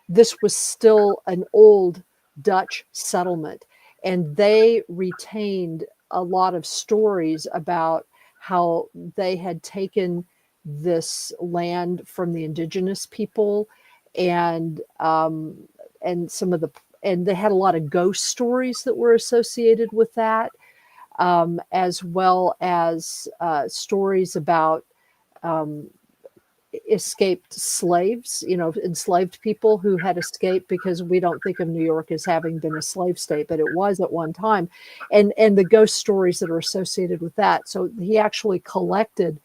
this was still an old Dutch settlement. And they retained a lot of stories about how they had taken this land from the indigenous people, and some of the, and they had a lot of ghost stories that were associated with that, as well as stories about escaped slaves, enslaved people who had escaped, because we don't think of New York as having been a slave state, but it was at one time, and the ghost stories that are associated with that. So he actually collected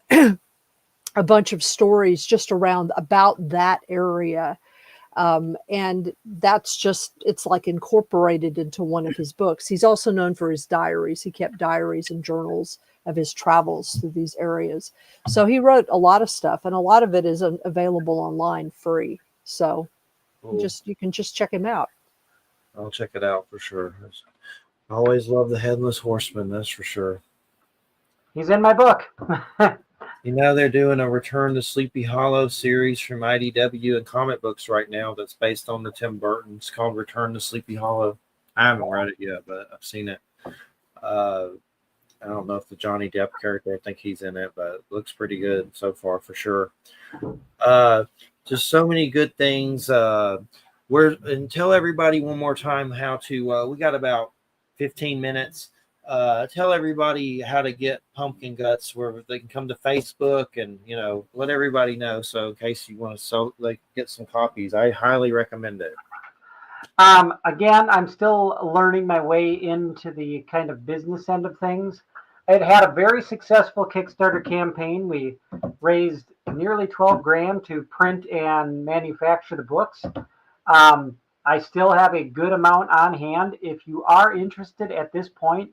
a bunch of stories just around about that area. And that's just, it's like incorporated into one of his books. He's also known for his diaries. He kept diaries and journals of his travels through these areas. So he wrote a lot of stuff, and a lot of it is available online free. So Cool. you can just check him out. I'll check it out for sure. I always love the Headless Horseman, that's for sure. He's in my book. They're doing a Return to Sleepy Hollow series from IDW and comic books right now that's based on the Tim Burton. It's called Return to Sleepy Hollow. I haven't read it yet, but I've seen it. I don't know if the Johnny Depp character, I think he's in it, but it looks pretty good so far for sure. Just so many good things. And tell everybody one more time how to, we got about 15 minutes. Tell everybody how to get Pumpkin Guts, where they can come to Facebook, and let everybody know. So in case you want to get some copies, I highly recommend it. Again, I'm still learning my way into the kind of business end of things. It had a very successful Kickstarter campaign. We raised nearly 12 grand to print and manufacture the books. I still have a good amount on hand. If you are interested at this point,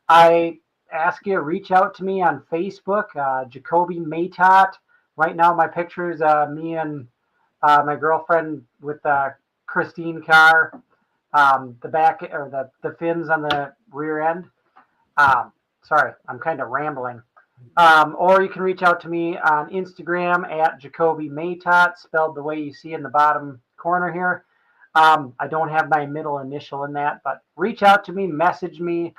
I ask you to reach out to me on Facebook, Jacoby Matott. Right now, my pictures, me and my girlfriend with Christine Carr, the back, or the fins on the rear end. Sorry, I'm kind of rambling. Or you can reach out to me on Instagram at Jacoby Matott, spelled the way you see in the bottom corner here. I don't have my middle initial in that, but reach out to me, message me.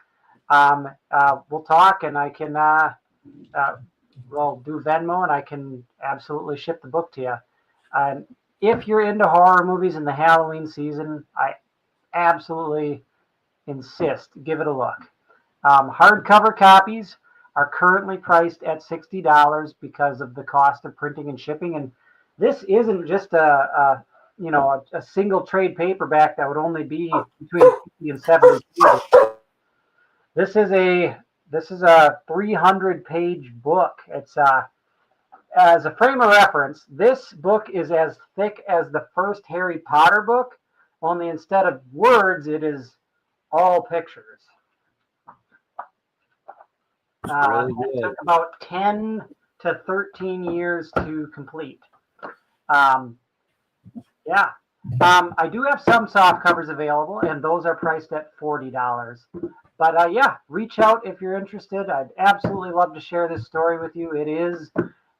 We'll talk, and I can we'll do Venmo, and I can absolutely ship the book to you. If you're into horror movies in the Halloween season, I absolutely insist give it a look. Hardcover copies are currently priced at $60 because of the cost of printing and shipping, and this isn't just a single trade paperback that would only be between 50 and 70 pages. This is a 300-page book. It's as a frame of reference, this book is as thick as the first Harry Potter book, only instead of words, it is all pictures. Really It good. took about 10 to 13 years to complete. Yeah. I do have some soft covers available, and those are priced at $40. But yeah, reach out if you're interested. I'd absolutely love to share this story with you. It is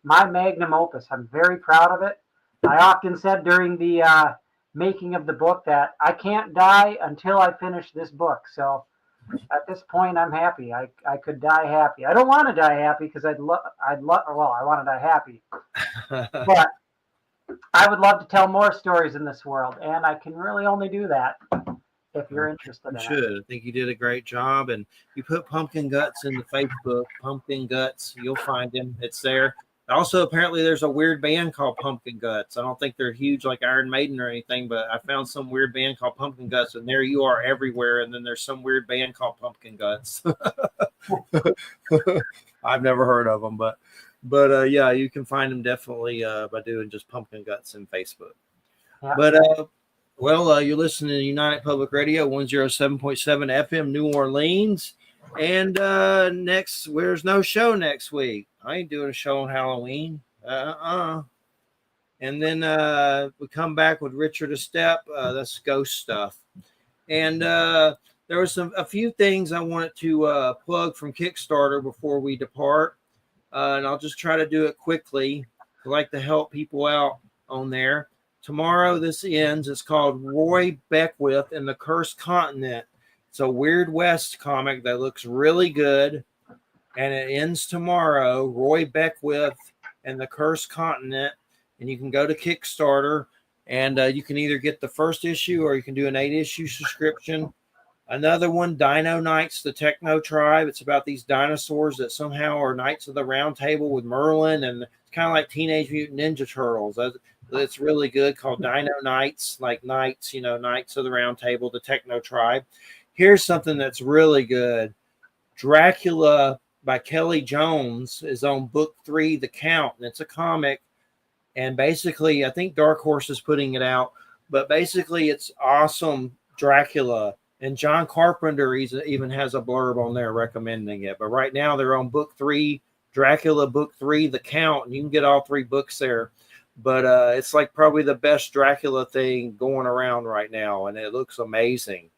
my magnum opus. I'm very proud of it. I often said during the making of the book that I can't die until I finish this book. So at this point, I'm happy. I could die happy. I don't want to die happy because I want to die happy. But I would love to tell more stories in this world, and I can really only do that if you're interested in You it. should. I think you did a great job. And you put Pumpkin Guts into Facebook, Pumpkin Guts, you'll find him. It's there. Also, apparently, there's a weird band called Pumpkin Guts. I don't think they're huge like Iron Maiden or anything, but I found some weird band called Pumpkin Guts, and there you are everywhere. And then there's some weird band called Pumpkin Guts. I've never heard of them, but yeah, you can find them definitely by doing just Pumpkin Guts in Facebook. Yeah. But you're listening to United Public Radio 107.7 FM New Orleans. And there's no show next week. I ain't doing a show on Halloween. And then we come back with Richard a Step. That's ghost stuff. And there was a few things I wanted to plug from Kickstarter before we depart. And I'll just try to do it quickly. I like to help people out on there. Tomorrow this ends. It's called Roy Beckwith and the Cursed Continent. It's a Weird West comic that looks really good. And it ends tomorrow. Roy Beckwith and the Cursed Continent. And you can go to Kickstarter. And you can either get the first issue or you can do an 8-issue subscription. Another one, Dino Knights, the Techno Tribe. It's about these dinosaurs that somehow are Knights of the Round Table with Merlin. And it's kind of like Teenage Mutant Ninja Turtles. It's really good, called Dino Knights, like Knights, Knights of the Round Table, the Techno Tribe. Here's something that's really good. Dracula by Kelly Jones is on book 3, The Count, and it's a comic. And basically, I think Dark Horse is putting it out, but basically it's awesome Dracula. And John Carpenter even has a blurb on there recommending it. But right now they're on book 3, Dracula book 3, The Count, and you can get all 3 books there. But it's like probably the best Dracula thing going around right now, and it looks amazing.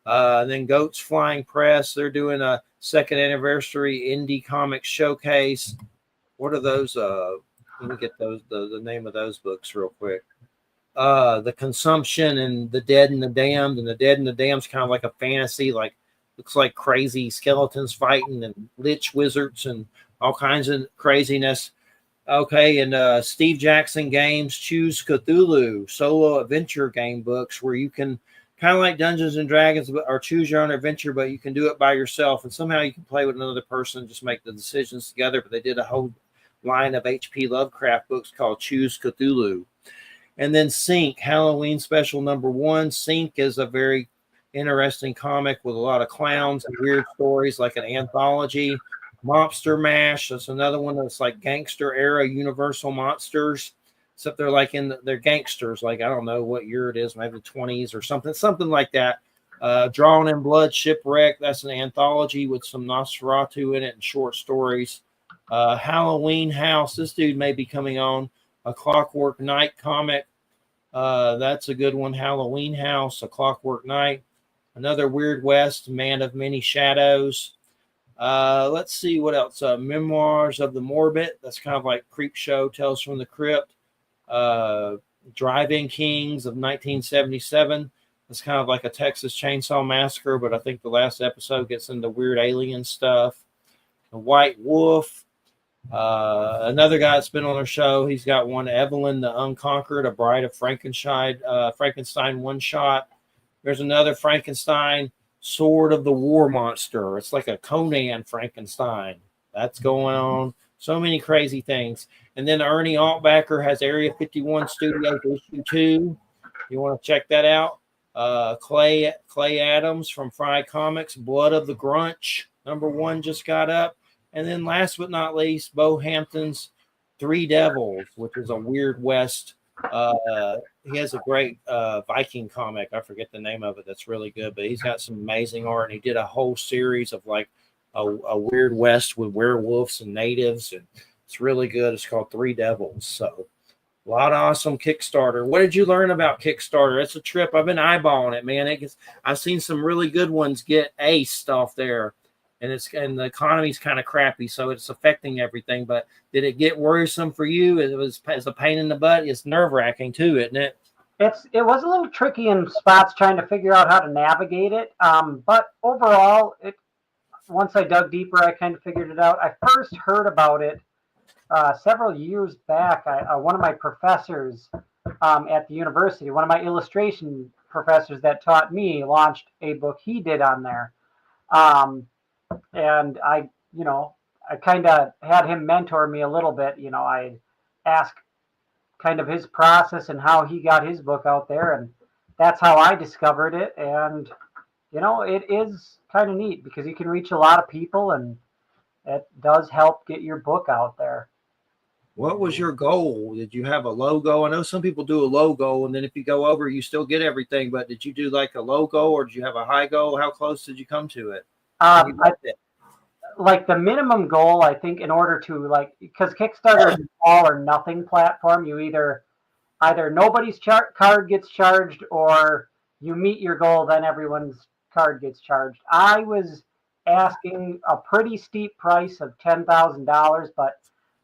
And then Goats Flying Press, they're doing a 2nd anniversary indie comic showcase. What are those? Let me get those the name of those books real quick. The Consumption and The Dead and the Damned. And The Dead and the Damned's kind of like a fantasy, like looks like crazy skeletons fighting and lich wizards and all kinds of craziness. Okay, and Steve Jackson Games Choose Cthulhu solo adventure game books where you can kind of like Dungeons and Dragons or choose your own adventure, but you can do it by yourself and somehow you can play with another person, just make the decisions together. But they did a whole line of H.P. Lovecraft books called Choose Cthulhu. And then Sync, Halloween Special #1. Sync is a very interesting comic with a lot of clowns and weird stories, like an anthology. Mobster Mash, that's another one that's like gangster era Universal monsters, except they're like they're gangsters, like I don't know what year it is, maybe the 20s or something like that. Drawn in Blood Shipwreck, that's an anthology with some Nosferatu in it and short stories. Halloween House, this dude may be coming on. A Clockwork Night comic, that's a good one. Halloween House, A Clockwork Night. Another Weird West, Man of Many Shadows. Let's see what else. Memoirs of the Morbid. That's kind of like Creep Show, Tales from the Crypt. Drive-In Kings of 1977. It's kind of like a Texas Chainsaw Massacre, but I think the last episode gets into weird alien stuff. The White Wolf. Another guy that's been on our show, he's got one, Evelyn the Unconquered, a Bride of Frankenstein, Frankenstein one-shot. There's another Frankenstein, Sword of the War Monster. It's like a Conan Frankenstein. That's going on. So many crazy things. And then Ernie Altbacker has Area 51 Studios issue 2. You want to check that out? Clay Adams from Fry Comics, Blood of the Grunch, #1 just got up. And then last but not least, Bo Hampton's Three Devils, which is a Weird West. He has a great Viking comic. I forget the name of it. That's really good, but he's got some amazing art. And he did a whole series of like a Weird West with werewolves and natives. And it's really good. It's called Three Devils. So a lot of awesome Kickstarter. What did you learn about Kickstarter? It's a trip. I've been eyeballing it, man. I've seen some really good ones get aced off there. And the economy's kind of crappy, so it's affecting everything. But did it get worrisome for you? It's a pain in the butt. It's nerve-wracking too, isn't it? It was a little tricky in spots trying to figure out how to navigate it. But overall, once I dug deeper, I kind of figured it out. I first heard about it several years back. One of my professors at the university, one of my illustration professors that taught me, launched a book he did on there. And I kind of had him mentor me a little bit. I asked kind of his process and how he got his book out there. And that's how I discovered it. And, it is kind of neat because you can reach a lot of people and it does help get your book out there. What was your goal? Did you have a logo? I know some people do a logo, and then if you go over, you still get everything. But did you do like a logo, or did you have a high goal? How close did you come to it? Like the minimum goal, I think, in order to because Kickstarter is an all or nothing platform. You either nobody's card gets charged, or you meet your goal, then everyone's card gets charged. I was asking a pretty steep price of $10,000, but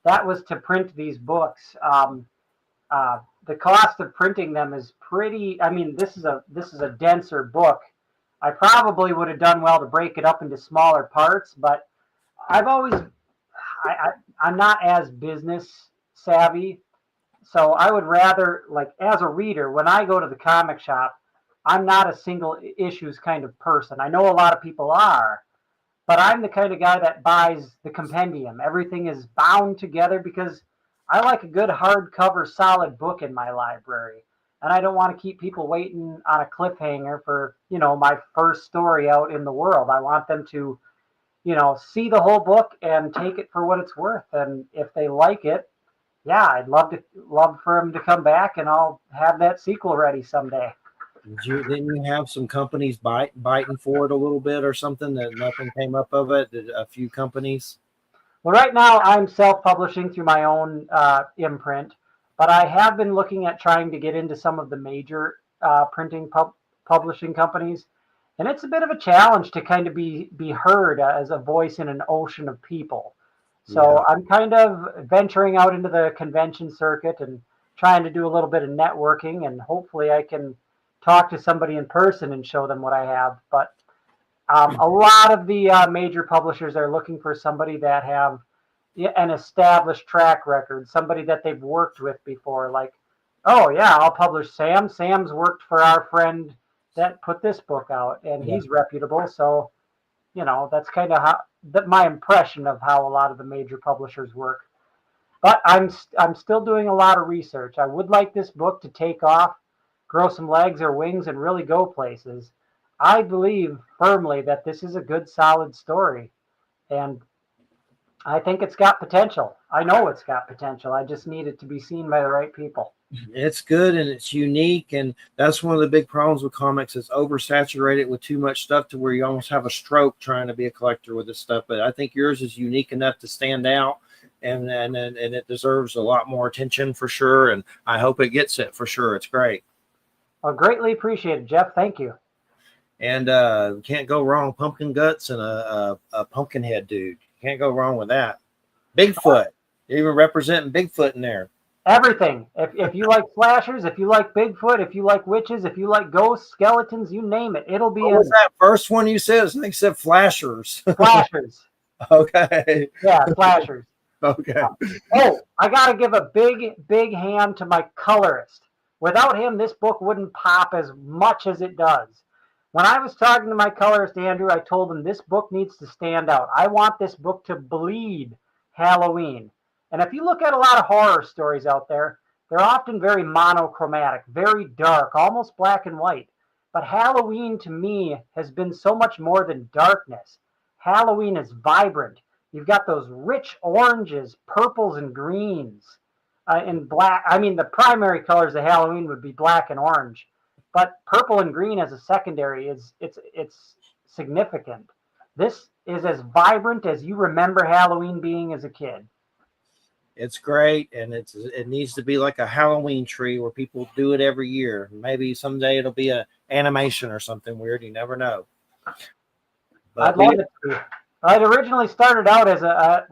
that was to print these books. The cost of printing them is pretty. I mean, this is a denser book. I probably would have done well to break it up into smaller parts, but I'm not as business savvy. So I would rather, as a reader, when I go to the comic shop, I'm not a single issues kind of person. I know a lot of people are, but I'm the kind of guy that buys the compendium. Everything is bound together because I like a good hardcover solid book in my library. And I don't want to keep people waiting on a cliffhanger for, my first story out in the world. I want them to, see the whole book and take it for what it's worth. And if they like it, yeah, I'd love for them to come back, and I'll have that sequel ready someday. Didn't you have some companies biting for it a little bit or something that nothing came up of it? A few companies? Well, right now I'm self-publishing through my own imprint. But I have been looking at trying to get into some of the major printing publishing companies. And it's a bit of a challenge to kind of be heard as a voice in an ocean of people. So yeah. I'm kind of venturing out into the convention circuit and trying to do a little bit of networking. And hopefully I can talk to somebody in person and show them what I have. But a lot of the major publishers are looking for somebody that have an established track record, somebody that they've worked with before. Like, oh yeah, I'll publish Sam. Sam's worked for our friend that put this book out, and he's reputable. So, that's kind of my impression of how a lot of the major publishers work. But I'm still doing a lot of research. I would like this book to take off, grow some legs or wings, and really go places. I believe firmly that this is a good, solid story, and I think it's got potential. I know it's got potential. I just need it to be seen by the right people. It's good and it's unique, and that's one of the big problems with comics. It's oversaturated with too much stuff to where you almost have a stroke trying to be a collector with this stuff. But I think yours is unique enough to stand out, and it deserves a lot more attention for sure. And I hope it gets it for sure. It's great. Well, greatly appreciated, Jeff. Thank you. And can't go wrong. Pumpkin guts and a pumpkin head dude. Can't go wrong with that. Bigfoot. You're even representing Bigfoot in there. Everything. If you like slashers, if you like Bigfoot, if you like witches, if you like ghosts, skeletons, you name it, it'll be What in was that first one you said? I think you said flashers. slashers. Okay. Yeah, slashers. Okay. Oh, I got to give a big hand to my colorist. Without him, this book wouldn't pop as much as it does. When I was talking to my colorist, Andrew, I told him this book needs to stand out. I want this book to bleed Halloween. And if you look at a lot of horror stories out there, they're often very monochromatic, very dark, almost black and white. But Halloween to me has been so much more than darkness. Halloween is vibrant. You've got those rich oranges, purples, and greens, and black. I mean, the primary colors of Halloween would be black and orange, but purple and green as a secondary it's significant. This is as vibrant as you remember Halloween being as a kid. It's great, and it needs to be like a Halloween tree where people do it every year. Maybe someday it'll be a animation or something weird. You never know. But I'd love it to. I'd originally started out as I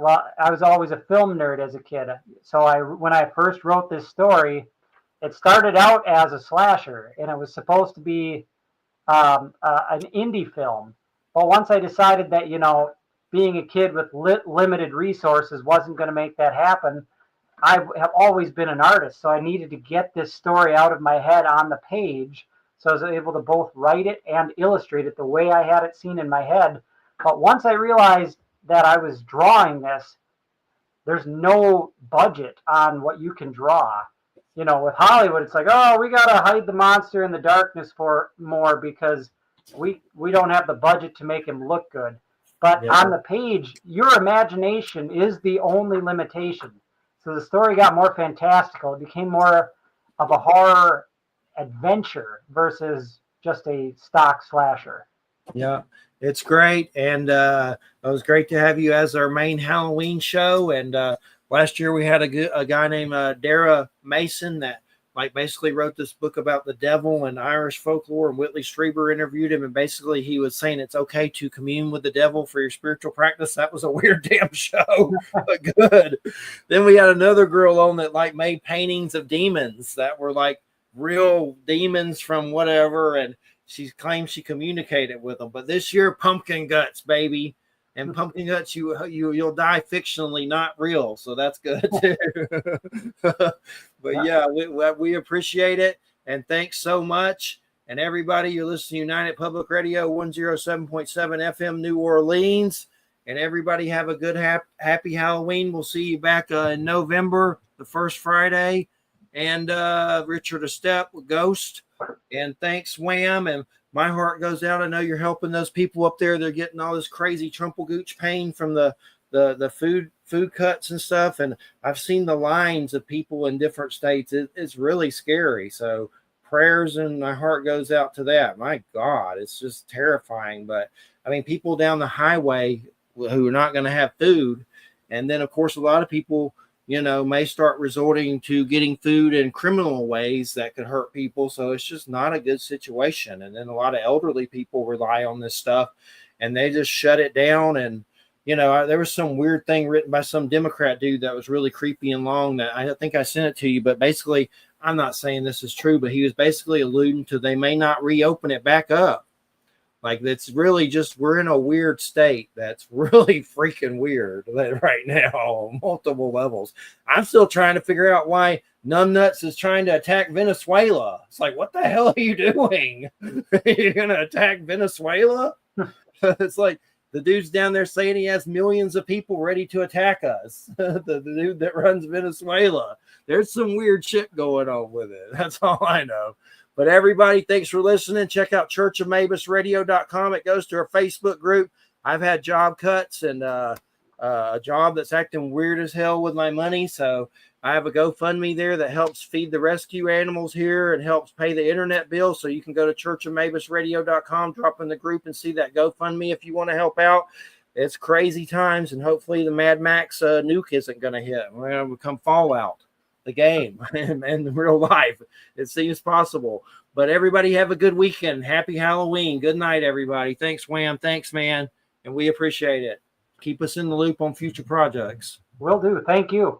was always a film nerd as a kid. So when I first wrote this story, it started out as a slasher, and it was supposed to be an indie film. But once I decided that, being a kid with limited resources wasn't going to make that happen, I have always been an artist. So I needed to get this story out of my head on the page. So I was able to both write it and illustrate it the way I had it seen in my head. But once I realized that I was drawing this, there's no budget on what you can draw. With Hollywood, it's like, oh, we got to hide the monster in the darkness for more because we don't have the budget to make him look good. But on the page, your imagination is the only limitation. So the story got more fantastical. It became more of a horror adventure versus just a stock slasher. Yeah, it's great. And it was great to have you as our main Halloween show. And last year we had a guy named Dara Mason that basically wrote this book about the devil and Irish folklore, and Whitley Strieber interviewed him, and basically he was saying it's okay to commune with the devil for your spiritual practice. That was a weird damn show, but good. Then we had another girl on that made paintings of demons that were real demons from whatever, and she claims she communicated with them. But this year, pumpkin guts, baby. And pumpkin guts, you'll die fictionally, not real. So that's good too. But yeah, we appreciate it, and thanks so much. And everybody, you're listening to United Public Radio 107.7 FM New Orleans. And everybody have a good happy Halloween. We'll see you back in November, the first Friday. And Richard a Step with Ghost. And thanks, Wham. And my heart goes out. I know you're helping those people up there. They're getting all this crazy trumplegooch pain from the food cuts and stuff. And I've seen the lines of people in different states. It's really scary. So prayers, and my heart goes out to that. My God, it's just terrifying. But I mean, people down the highway who are not going to have food. And then, of course, a lot of people, may start resorting to getting food in criminal ways that could hurt people. So it's just not a good situation. And then a lot of elderly people rely on this stuff, and they just shut it down. And, there was some weird thing written by some Democrat dude that was really creepy and long that I think I sent it to you. But basically, I'm not saying this is true, but he was basically alluding to they may not reopen it back up. It's really just, we're in a weird state that's really freaking weird right now on multiple levels. I'm still trying to figure out why Numbnuts is trying to attack Venezuela. It's like, what the hell are you doing? You're going to attack Venezuela? It's like the dude's down there saying he has millions of people ready to attack us. The dude that runs Venezuela. There's some weird shit going on with it. That's all I know. But everybody, thanks for listening. Check out churchofmabusradio.com. It goes to our Facebook group. I've had job cuts and a job that's acting weird as hell with my money. So I have a GoFundMe there that helps feed the rescue animals here and helps pay the internet bill. So you can go to churchofmabusradio.com, drop in the group, and see that GoFundMe if you want to help out. It's crazy times, and hopefully the Mad Max nuke isn't going to hit. We're going to become Fallout, the game, and real life. It seems possible. But everybody have a good weekend. Happy Halloween. Good night, everybody. Thanks, Wham. Thanks, man. And we appreciate it. Keep us in the loop on future projects. Will do. Thank you.